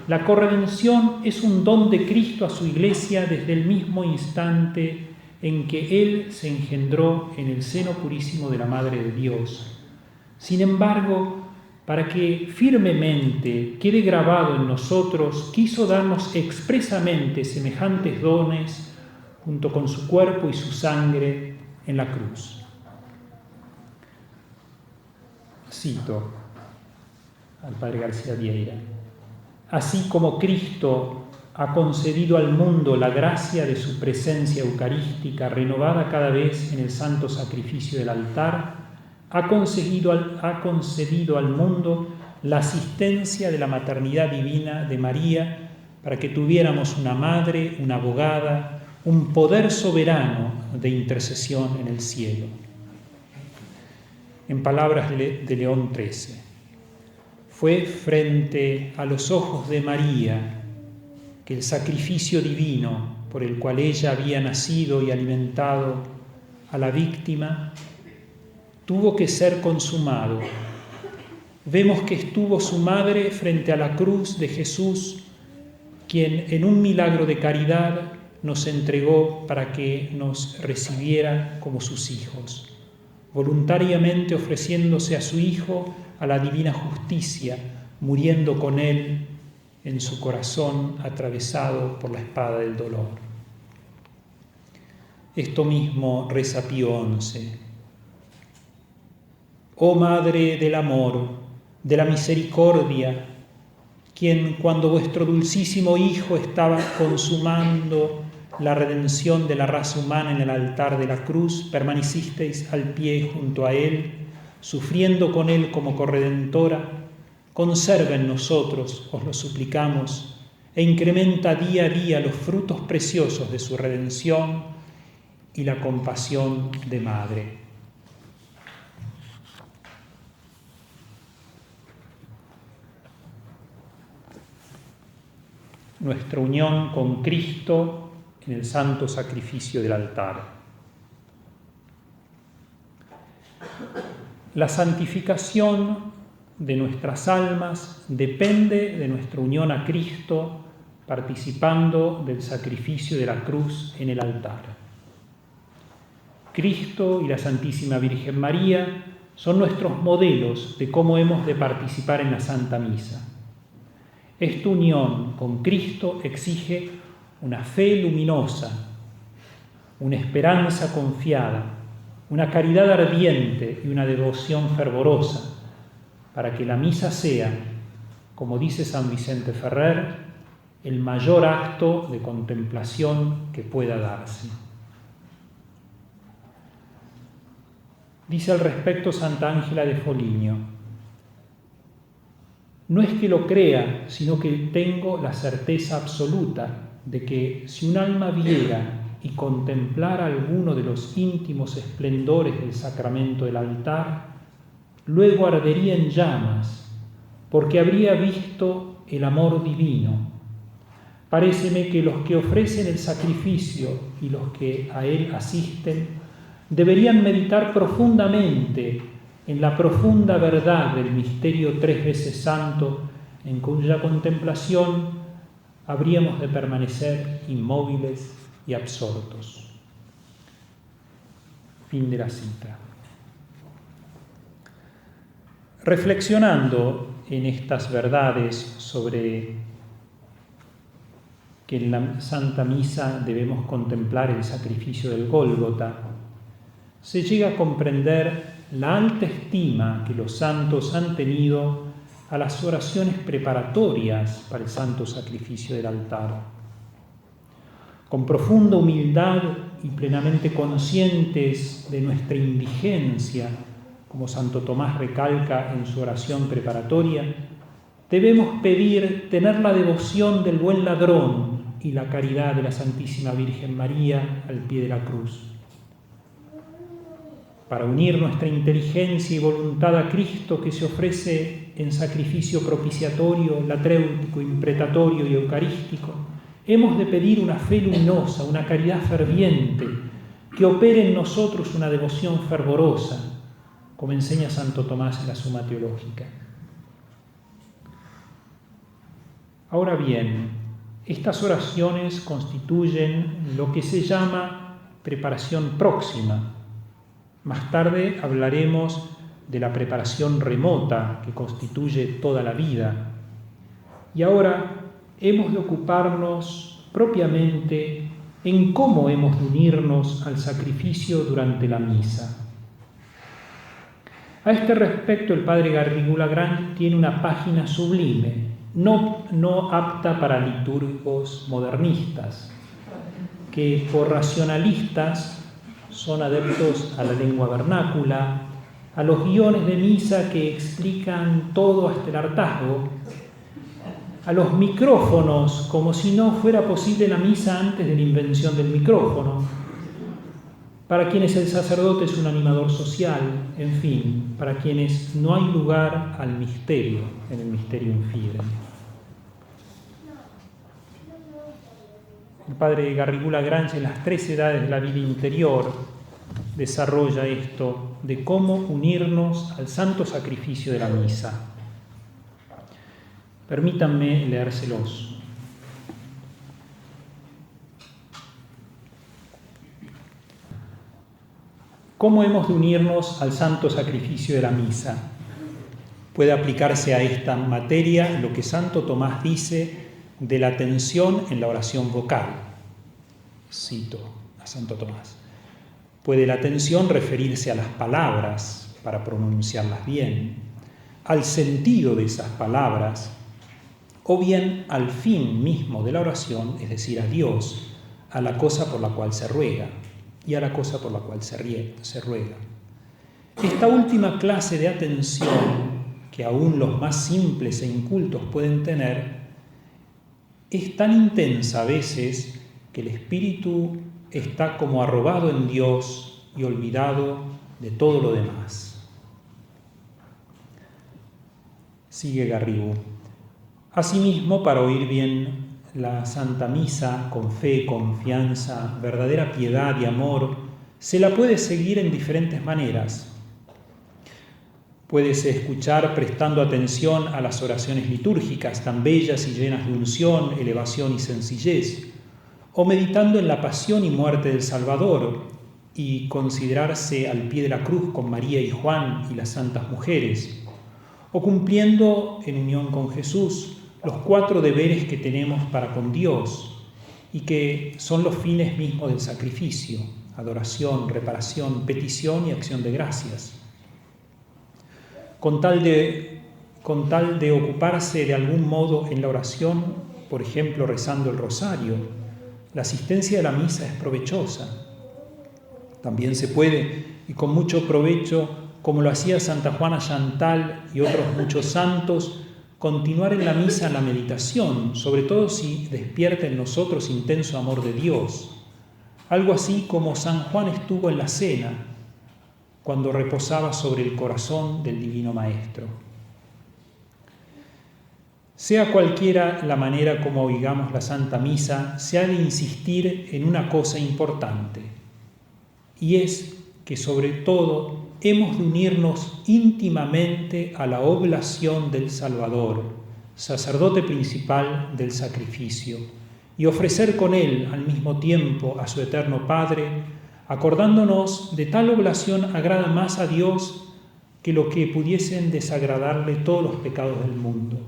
Speaker 1: la corredención es un don de Cristo a su Iglesia desde el mismo instante en que Él se engendró en el seno purísimo de la Madre de Dios. Sin embargo, para que firmemente quede grabado en nosotros, quiso darnos expresamente semejantes dones junto con su cuerpo y su sangre en la cruz. Cito al padre García Vieira: así como Cristo ha concedido al mundo la gracia de su presencia eucarística, renovada cada vez en el santo sacrificio del altar, ha concedido al mundo la asistencia de la maternidad divina de María para que tuviéramos una madre, una abogada, un poder soberano de intercesión en el cielo. En palabras de León XIII, fue frente a los ojos de María que el sacrificio divino por el cual ella había nacido y alimentado a la víctima tuvo que ser consumado. Vemos que estuvo su madre frente a la cruz de Jesús, quien en un milagro de caridad nos entregó para que nos recibiera como sus hijos, voluntariamente ofreciéndose a su Hijo a la divina justicia, muriendo con él en su corazón atravesado por la espada del dolor. Esto mismo reza Pío XI. Oh Madre del amor, de la misericordia, quien cuando vuestro dulcísimo Hijo estaba consumando la redención de la raza humana en el altar de la cruz, permanecisteis al pie junto a Él, sufriendo con Él como corredentora, conserva en nosotros, os lo suplicamos, e incrementa día a día los frutos preciosos de su redención y la compasión de Madre. Nuestra unión con Cristo en el santo sacrificio del altar. La santificación de nuestras almas depende de nuestra unión a Cristo, participando del sacrificio de la cruz en el altar. Cristo y la Santísima Virgen María son nuestros modelos de cómo hemos de participar en la Santa Misa. Esta unión con Cristo exige una fe luminosa, una esperanza confiada, una caridad ardiente y una devoción fervorosa, para que la misa sea, como dice San Vicente Ferrer, el mayor acto de contemplación que pueda darse. Dice al respecto Santa Ángela de Foligno: no es que lo crea, sino que tengo la certeza absoluta de que si un alma viera y contemplara alguno de los íntimos esplendores del sacramento del altar, luego ardería en llamas, porque habría visto el amor divino. Paréceme que los que ofrecen el sacrificio y los que a él asisten deberían meditar profundamente en la profunda verdad del misterio tres veces santo, en cuya contemplación habríamos de permanecer inmóviles y absortos. Fin de la cita. Reflexionando en estas verdades sobre que en la Santa Misa debemos contemplar el sacrificio del Gólgota, se llega a comprender la alta estima que los santos han tenido a las oraciones preparatorias para el santo sacrificio del altar. Con profunda humildad y plenamente conscientes de nuestra indigencia, como Santo Tomás recalca en su oración preparatoria, debemos pedir tener la devoción del buen ladrón y la caridad de la Santísima Virgen María al pie de la cruz. Para unir nuestra inteligencia y voluntad a Cristo, que se ofrece en sacrificio propiciatorio, latréutico, impretatorio y eucarístico, hemos de pedir una fe luminosa, una caridad ferviente, que opere en nosotros una devoción fervorosa, como enseña Santo Tomás en la Suma Teológica. Ahora bien, estas oraciones constituyen lo que se llama preparación próxima. Más tarde hablaremos de la preparación remota que constituye toda la vida. Y ahora hemos de ocuparnos propiamente en cómo hemos de unirnos al sacrificio durante la misa. A este respecto, el padre Garrigou-Lagrange tiene una página sublime, no apta para liturgos modernistas, que por racionalistas son adeptos a la lengua vernácula, a los guiones de misa que explican todo hasta el hartazgo, a los micrófonos, como si no fuera posible la misa antes de la invención del micrófono, para quienes el sacerdote es un animador social, en fin, para quienes no hay lugar al misterio en el Mysterium Fidei. El padre Garrigou-Lagrange en las 3 edades de la vida interior desarrolla esto de cómo unirnos al santo sacrificio de la misa. Permítanme leérselos. ¿Cómo hemos de unirnos al santo sacrificio de la misa? Puede aplicarse a esta materia lo que Santo Tomás dice de la atención en la oración vocal. Cito a Santo Tomás. Puede la atención referirse a las palabras para pronunciarlas bien, al sentido de esas palabras, o bien al fin mismo de la oración, es decir, a Dios, a la cosa por la cual se ruega y a la cosa por la cual se ruega. Esta última clase de atención, que aún los más simples e incultos pueden tener, es tan intensa a veces que el espíritu está como arrobado en Dios y olvidado de todo lo demás. Sigue Garrigou. Asimismo, para oír bien la Santa Misa con fe, confianza, verdadera piedad y amor, se la puede seguir en diferentes maneras. Puedes escuchar prestando atención a las oraciones litúrgicas tan bellas y llenas de unción, elevación y sencillez, o meditando en la pasión y muerte del Salvador y considerarse al pie de la cruz con María y Juan y las santas mujeres, o cumpliendo en unión con Jesús los 4 deberes que tenemos para con Dios y que son los fines mismos del sacrificio: adoración, reparación, petición y acción de gracias. Con tal de ocuparse de algún modo en la oración, por ejemplo rezando el rosario, la asistencia a la misa es provechosa. También se puede, y con mucho provecho, como lo hacía Santa Juana Chantal y otros muchos santos, continuar en la misa la meditación, sobre todo si despierta en nosotros intenso amor de Dios. Algo así como San Juan estuvo en la cena, cuando reposaba sobre el corazón del Divino Maestro. Sea cualquiera la manera como oigamos la Santa Misa, se ha de insistir en una cosa importante, y es que sobre todo hemos de unirnos íntimamente a la oblación del Salvador, sacerdote principal del sacrificio, y ofrecer con él al mismo tiempo a su eterno Padre, acordándonos de tal oblación agrada más a Dios que lo que pudiesen desagradarle todos los pecados del mundo.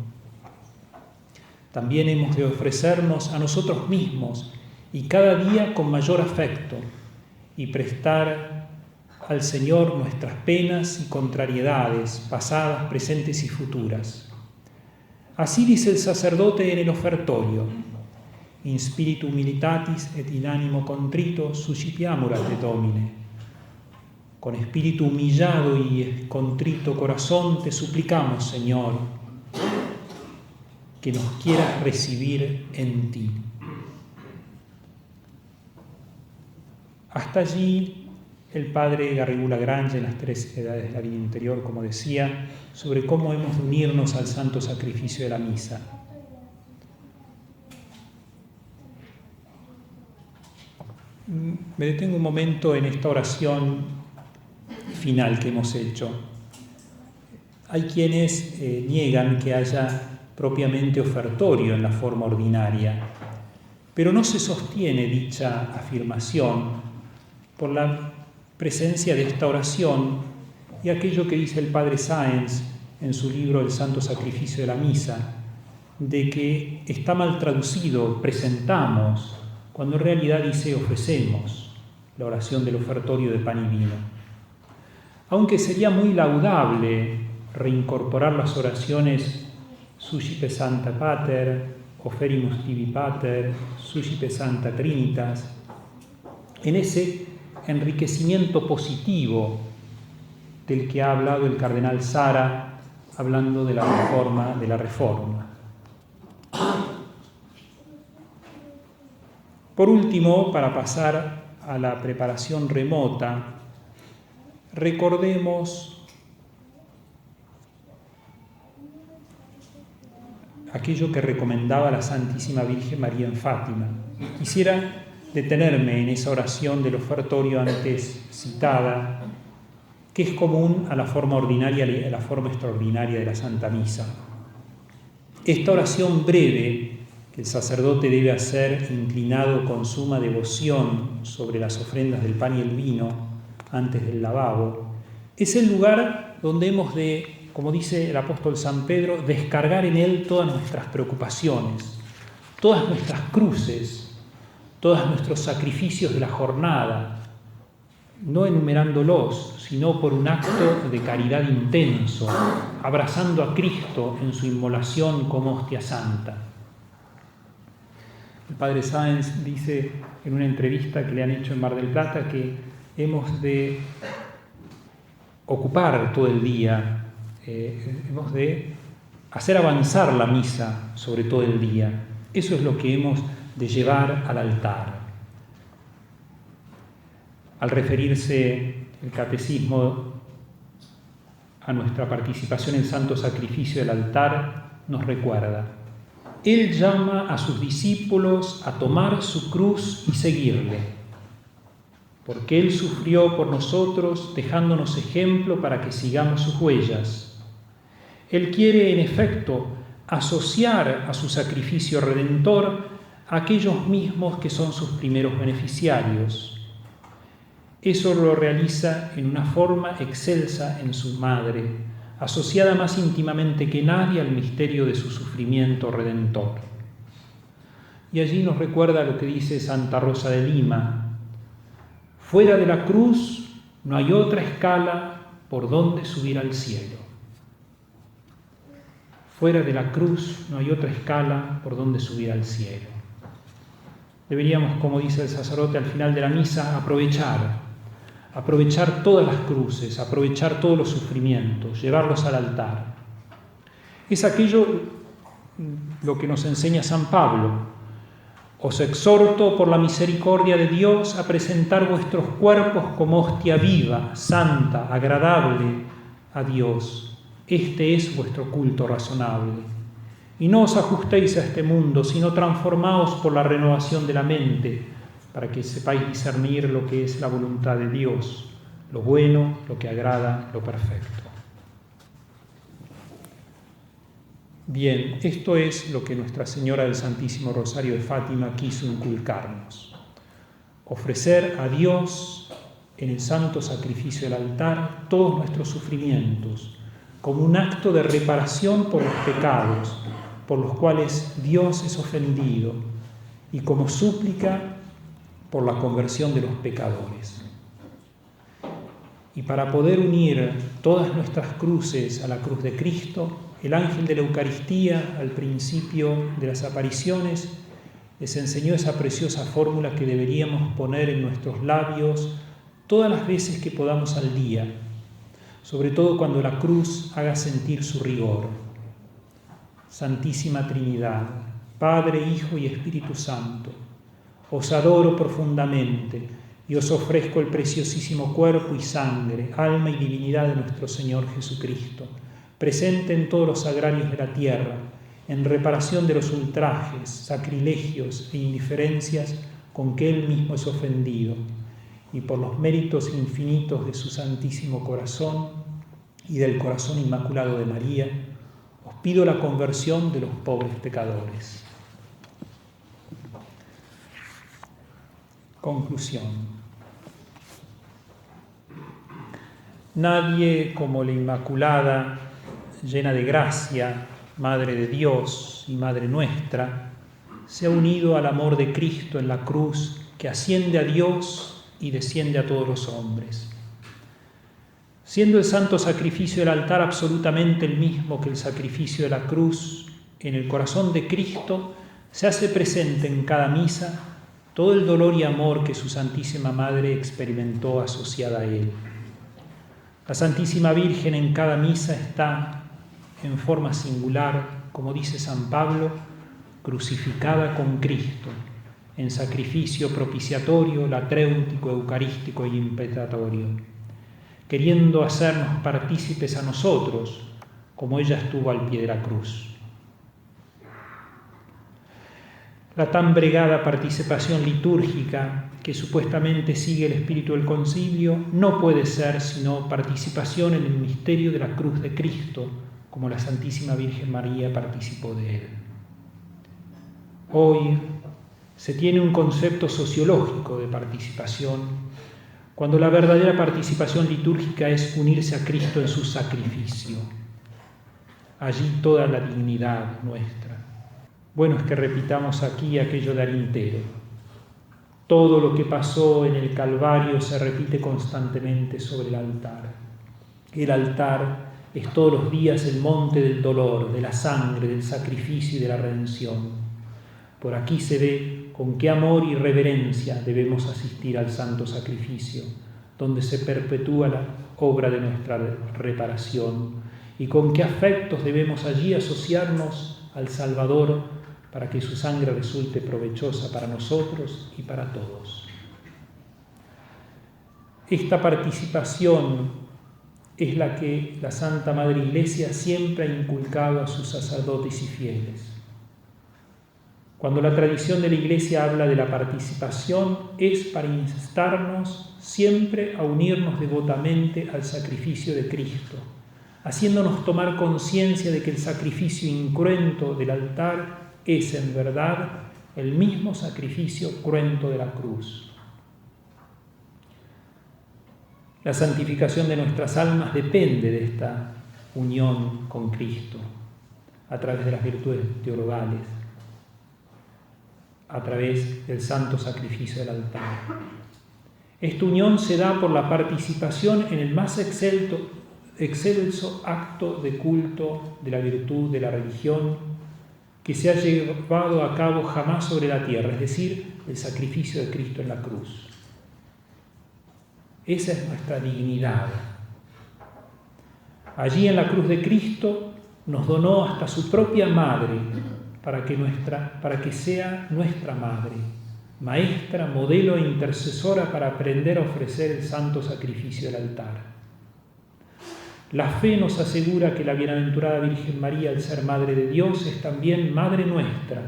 Speaker 1: También hemos de ofrecernos a nosotros mismos y cada día con mayor afecto y prestar al Señor nuestras penas y contrariedades, pasadas, presentes y futuras. Así dice el sacerdote en el ofertorio: in spiritu humilitatis et in animo contrito suscipiamur a te Domine. Con espíritu humillado y contrito corazón te suplicamos, Señor, que nos quieras recibir en ti. Hasta allí el padre Garrigou-Lagrange en las 3 edades de la vida interior, como decía, sobre cómo hemos de unirnos al santo sacrificio de la misa. Me detengo un momento en esta oración final que hemos hecho. Hay quienes niegan que haya propiamente ofertorio en la forma ordinaria, pero no se sostiene dicha afirmación por la presencia de esta oración y aquello que dice el padre Sáenz en su libro El Santo Sacrificio de la Misa, de que está mal traducido presentamos, cuando en realidad dice ofrecemos, la oración del ofertorio de pan y vino. Aunque sería muy laudable reincorporar las oraciones Suscipe Sancta Pater, Oferimus Tibi Pater, Suscipe Sancta Trinitas, en ese enriquecimiento positivo del que ha hablado el cardenal Sara, hablando de la reforma. Por último, para pasar a la preparación remota, recordemos aquello que recomendaba la Santísima Virgen María en Fátima. Quisiera detenerme en esa oración del ofertorio antes citada, que es común a la forma ordinaria y a la forma extraordinaria de la Santa Misa. Esta oración breve que el sacerdote debe hacer inclinado con suma devoción sobre las ofrendas del pan y el vino antes del lavabo, es el lugar donde hemos de, como dice el apóstol San Pedro, descargar en él todas nuestras preocupaciones, todas nuestras cruces, todos nuestros sacrificios de la jornada, no enumerándolos, sino por un acto de caridad intenso, abrazando a Cristo en su inmolación como hostia santa. El padre Sáenz dice en una entrevista que le han hecho en Mar del Plata que hemos de ocupar todo el día, hemos de hacer avanzar la misa sobre todo el día. Eso es lo que hemos de llevar al altar. Al referirse el catecismo a nuestra participación en santo sacrificio del altar, nos recuerda: Él llama a sus discípulos a tomar su cruz y seguirle, porque Él sufrió por nosotros, dejándonos ejemplo para que sigamos sus huellas. Él quiere, en efecto, asociar a su sacrificio redentor a aquellos mismos que son sus primeros beneficiarios. Eso lo realiza en una forma excelsa en su madre, asociada más íntimamente que nadie al misterio de su sufrimiento redentor. Y allí nos recuerda lo que dice Santa Rosa de Lima: fuera de la cruz no hay otra escala por donde subir al cielo. Fuera de la cruz no hay otra escala por donde subir al cielo. Deberíamos, como dice el sacerdote al final de la misa, aprovechar todas las cruces, aprovechar todos los sufrimientos, llevarlos al altar. Es aquello lo que nos enseña San Pablo: os exhorto por la misericordia de Dios a presentar vuestros cuerpos como hostia viva, santa, agradable a Dios. Este es vuestro culto razonable. Y no os ajustéis a este mundo, sino transformaos por la renovación de la mente, para que sepáis discernir lo que es la voluntad de Dios, lo bueno, lo que agrada, lo perfecto. Bien, esto es lo que Nuestra Señora del Santísimo Rosario de Fátima quiso inculcarnos. Ofrecer a Dios en el santo sacrificio del altar todos nuestros sufrimientos, como un acto de reparación por los pecados por los cuales Dios es ofendido, y como súplica por la conversión de los pecadores. Y para poder unir todas nuestras cruces a la cruz de Cristo, el ángel de la Eucaristía, al principio de las apariciones, les enseñó esa preciosa fórmula que deberíamos poner en nuestros labios todas las veces que podamos al día, sobre todo cuando la cruz haga sentir su rigor. Santísima Trinidad, Padre, Hijo y Espíritu Santo, os adoro profundamente y os ofrezco el preciosísimo cuerpo y sangre, alma y divinidad de nuestro Señor Jesucristo, presente en todos los sagrarios de la tierra, en reparación de los ultrajes, sacrilegios e indiferencias con que Él mismo es ofendido, y por los méritos infinitos de su Santísimo Corazón y del Corazón Inmaculado de María, os pido la conversión de los pobres pecadores. Conclusión. Nadie como la Inmaculada, llena de gracia, Madre de Dios y Madre nuestra, se ha unido al amor de Cristo en la cruz, que asciende a Dios y desciende a todos los hombres. Siendo el santo sacrificio del altar absolutamente el mismo que el sacrificio de la cruz, en el corazón de Cristo se hace presente en cada misa todo el dolor y amor que su Santísima Madre experimentó asociada a Él. La Santísima Virgen en cada misa está, en forma singular, como dice San Pablo, crucificada con Cristo, en sacrificio propiciatorio, latréutico, eucarístico y impetratorio, queriendo hacernos partícipes a nosotros, como ella estuvo al pie de la cruz. La tan bregada participación litúrgica que supuestamente sigue el espíritu del concilio no puede ser sino participación en el misterio de la cruz de Cristo, como la Santísima Virgen María participó de él. Hoy se tiene un concepto sociológico de participación, cuando la verdadera participación litúrgica es unirse a Cristo en su sacrificio. Allí toda la dignidad nuestra. Bueno es que repitamos aquí aquello de Arintero. Todo lo que pasó en el Calvario se repite constantemente sobre el altar. El altar es todos los días el monte del dolor, de la sangre, del sacrificio y de la redención. Por aquí se ve con qué amor y reverencia debemos asistir al santo sacrificio, donde se perpetúa la obra de nuestra reparación, y con qué afectos debemos allí asociarnos al Salvador para que su sangre resulte provechosa para nosotros y para todos. Esta participación es la que la Santa Madre Iglesia siempre ha inculcado a sus sacerdotes y fieles. Cuando la tradición de la Iglesia habla de la participación, es para instarnos siempre a unirnos devotamente al sacrificio de Cristo, haciéndonos tomar conciencia de que el sacrificio incruento del altar es en verdad el mismo sacrificio cruento de la cruz. La santificación de nuestras almas depende de esta unión con Cristo, a través de las virtudes teologales, a través del santo sacrificio del altar. Esta unión se da por la participación en el más excelso acto de culto de la virtud, de la religión, que se ha llevado a cabo jamás sobre la tierra, es decir, el sacrificio de Cristo en la cruz. Esa es nuestra dignidad. Allí en la cruz de Cristo nos donó hasta su propia madre para que sea nuestra madre, maestra, modelo e intercesora para aprender a ofrecer el santo sacrificio del altar. La fe nos asegura que la bienaventurada Virgen María, al ser Madre de Dios, es también Madre nuestra,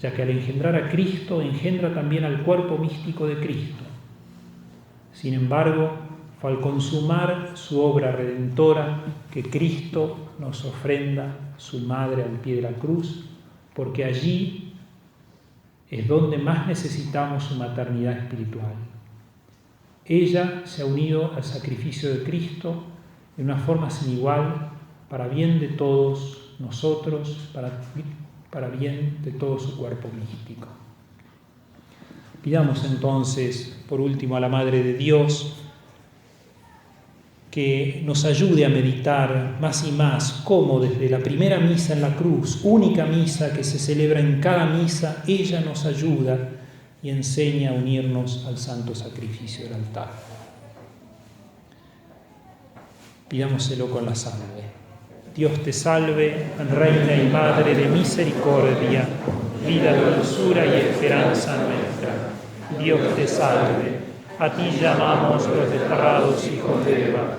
Speaker 1: ya que al engendrar a Cristo, engendra también al cuerpo místico de Cristo. Sin embargo, fue al consumar su obra redentora que Cristo nos ofrenda su Madre al pie de la cruz, porque allí es donde más necesitamos su maternidad espiritual. Ella se ha unido al sacrificio de Cristo de una forma sin igual, para bien de todos nosotros, para bien de todo su cuerpo místico. Pidamos entonces, por último, a la Madre de Dios que nos ayude a meditar más y más cómo desde la primera misa en la cruz, única misa que se celebra en cada misa, ella nos ayuda y enseña a unirnos al santo sacrificio del altar. Pidámoselo con la salve. Dios te salve, Reina y Madre de misericordia, vida, dulzura y esperanza nuestra. Dios te salve. A ti llamamos los desterrados hijos de Eva.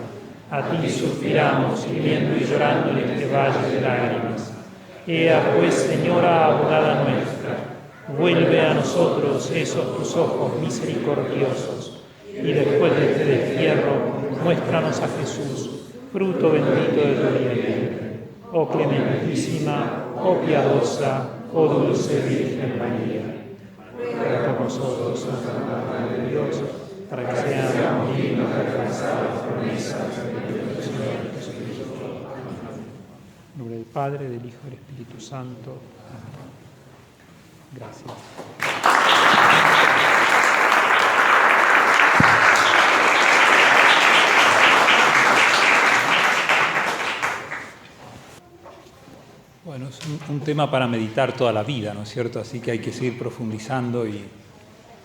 Speaker 1: A ti suspiramos, gimiendo y llorando en este valle de lágrimas. Ea pues, Señora abogada nuestra, vuelve a nosotros esos tus ojos misericordiosos, y después de este destierro, muéstranos a Jesús, fruto bendito de tu vientre. Oh clementísima, oh piadosa, oh dulce Virgen María, ruega por nosotros, Santa Madre de Dios, para que seamos dignos de
Speaker 2: realizar las promesas de Dios Señor Jesucristo.
Speaker 1: En nombre del Padre, del Hijo y del Espíritu Santo. Amén. Gracias. Bueno, es un tema para meditar toda la vida, ¿no es cierto? Así que hay que seguir profundizando y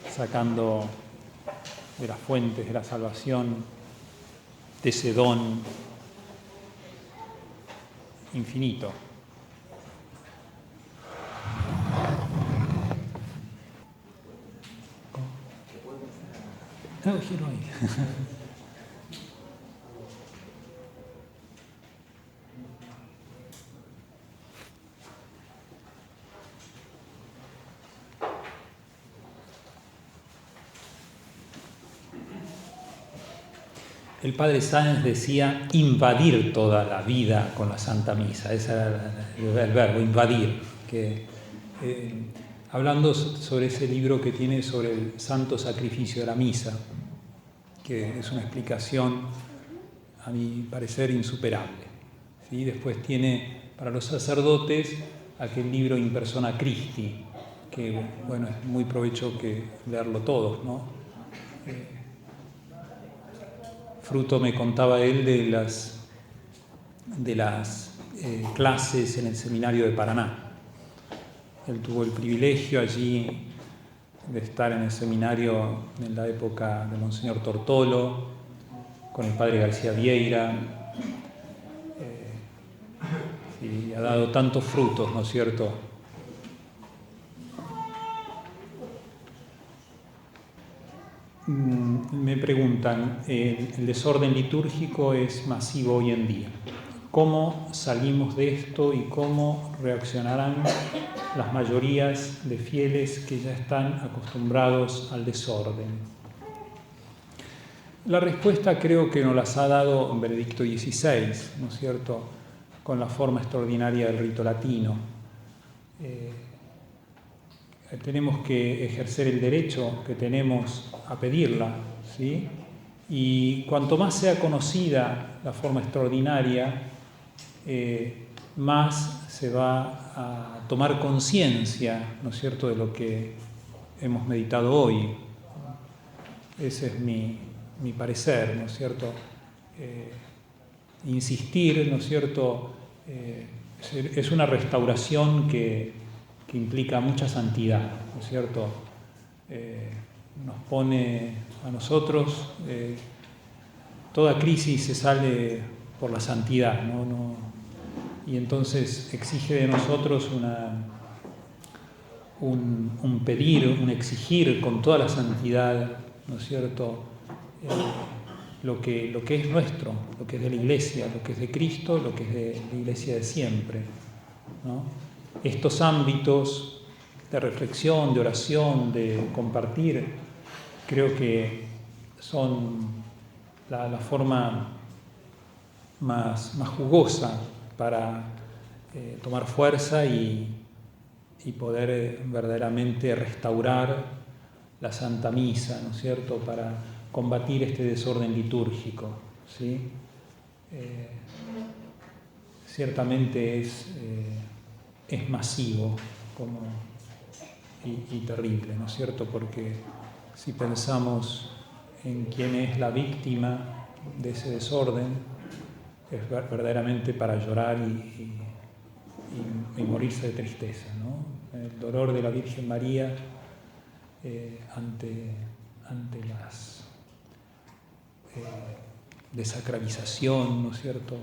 Speaker 1: sacando de las fuentes de la salvación, de ese don infinito. No, giro ahí. El padre Sáenz decía invadir toda la vida con la Santa Misa. Ese era el verbo, invadir. Hablando sobre ese libro que tiene sobre el santo sacrificio de la misa, que es una explicación, a mi parecer, insuperable. ¿Sí? Después tiene para los sacerdotes aquel libro In Persona Christi, que bueno, es muy provecho que leerlo todos, ¿no? Fruto me contaba él de las clases en el seminario de Paraná. Él tuvo el privilegio allí de estar en el seminario en la época de Monseñor Tortolo, con el padre García Vieira, y ha dado tantos frutos, ¿no es cierto? Me preguntan, el desorden litúrgico es masivo hoy en día. ¿Cómo salimos de esto y cómo reaccionarán las mayorías de fieles que ya están acostumbrados al desorden? La respuesta creo que nos las ha dado Benedicto XVI, ¿no es cierto?, con la forma extraordinaria del rito latino. Tenemos que ejercer el derecho que tenemos a pedirla, ¿sí? Y cuanto más sea conocida la forma extraordinaria, más se va a tomar conciencia, ¿no es cierto?, de lo que hemos meditado hoy. Ese es mi parecer, ¿no es cierto? Insistir, ¿no es cierto?, es una restauración que implica mucha santidad, ¿no es cierto? Nos pone a nosotros, toda crisis se sale por la santidad, ¿no? Y entonces exige de nosotros un pedir, un exigir con toda la santidad, ¿no es cierto?, lo que es nuestro, lo que es de la Iglesia, lo que es de Cristo, lo que es de la Iglesia de siempre, ¿no? Estos ámbitos de reflexión, de oración, de compartir, creo que son la forma más jugosa para tomar fuerza y poder verdaderamente restaurar la Santa Misa, ¿no es cierto?, para combatir este desorden litúrgico, ¿sí? Ciertamente es masivo y terrible, ¿no es cierto?, porque si pensamos en quién es la víctima de ese desorden, es verdaderamente para llorar y morirse de tristeza, ¿no? El dolor de la Virgen María ante las desacralización, ¿no es cierto?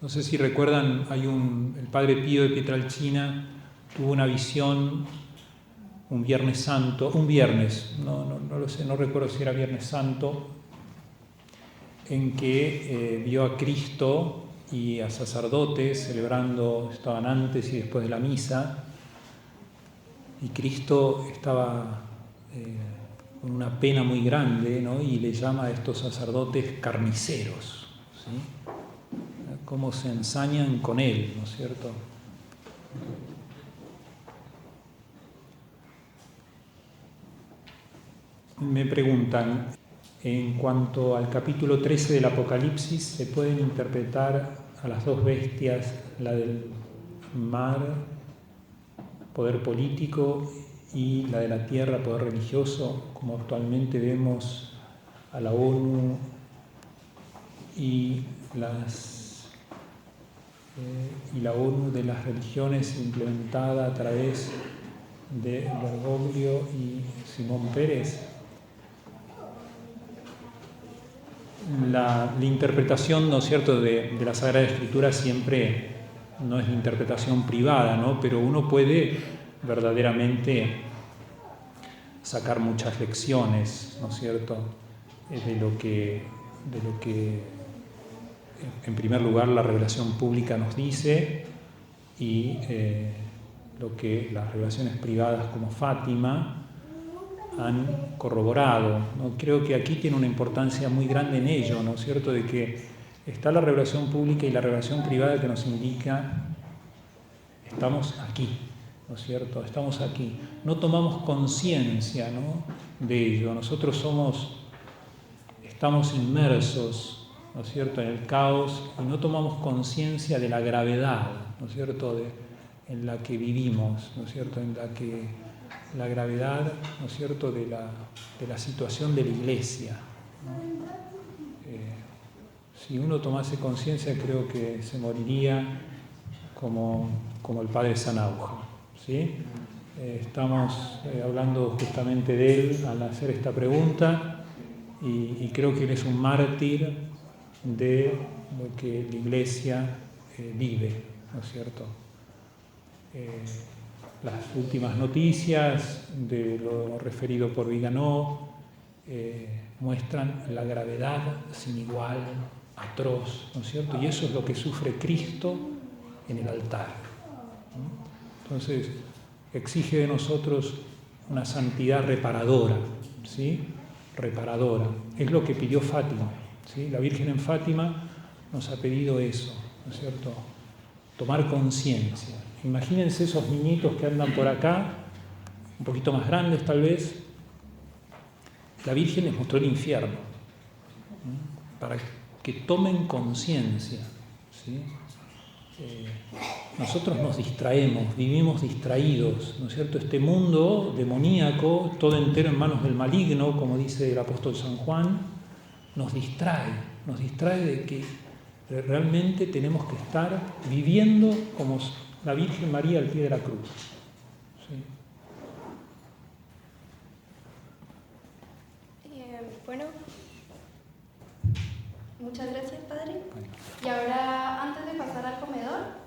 Speaker 1: No sé si recuerdan, el padre Pío de Pietrelcina tuvo una visión un Viernes Santo, no lo sé, no recuerdo si era Viernes Santo, en que vio a Cristo y a sacerdotes celebrando, estaban antes y después de la misa, y Cristo estaba con una pena muy grande, ¿no? Y le llama a estos sacerdotes carniceros, ¿sí? Cómo se ensañan con él, ¿no es cierto? Me preguntan, En cuanto al capítulo 13 del Apocalipsis, se pueden interpretar a las dos bestias, la del mar, poder político, y la de la tierra, poder religioso, como actualmente vemos a la ONU y la ONU de las religiones implementada a través de Bergoglio y Simón Pérez. La interpretación, ¿no es cierto?, de la Sagrada Escritura siempre no es interpretación privada, ¿no? Pero uno puede verdaderamente sacar muchas lecciones, ¿no es cierto?, de lo que en primer lugar la revelación pública nos dice y lo que las revelaciones privadas como Fátima han corroborado, ¿no? Creo que aquí tiene una importancia muy grande en ello, ¿no es cierto?, de que está la revelación pública y la revelación privada que nos indica estamos aquí, ¿no es cierto?, estamos aquí. No tomamos conciencia, ¿no?, de ello. Nosotros estamos inmersos, ¿no es cierto?, en el caos y no tomamos conciencia de la gravedad, ¿no es cierto?, en la que vivimos, ¿no es cierto?, en la que la gravedad, ¿no es cierto?, de la situación de la Iglesia, ¿no? Si uno tomase conciencia, creo que se moriría como el padre Sanauja, ¿sí? Estamos hablando justamente de él al hacer esta pregunta y creo que él es un mártir de lo que la Iglesia vive, ¿no es cierto? Las últimas noticias de lo referido por Viganó muestran la gravedad sin igual, atroz, ¿no es cierto? Y eso es lo que sufre Cristo en el altar, ¿no? Entonces, exige de nosotros una santidad reparadora, ¿sí? Reparadora. Es lo que pidió Fátima, ¿sí? La Virgen en Fátima nos ha pedido eso, ¿no es cierto?, tomar conciencia. Imagínense esos niñitos que andan por acá, un poquito más grandes tal vez. La Virgen les mostró el infierno, ¿no?, para que tomen conciencia, ¿sí? Nosotros nos distraemos, vivimos distraídos, ¿no es cierto? Este mundo demoníaco, todo entero en manos del maligno, como dice el apóstol San Juan, nos distrae de que realmente tenemos que estar viviendo como la Virgen María al pie de la cruz, ¿sí?
Speaker 3: Bueno, muchas gracias, Padre. Y ahora, antes de pasar al comedor,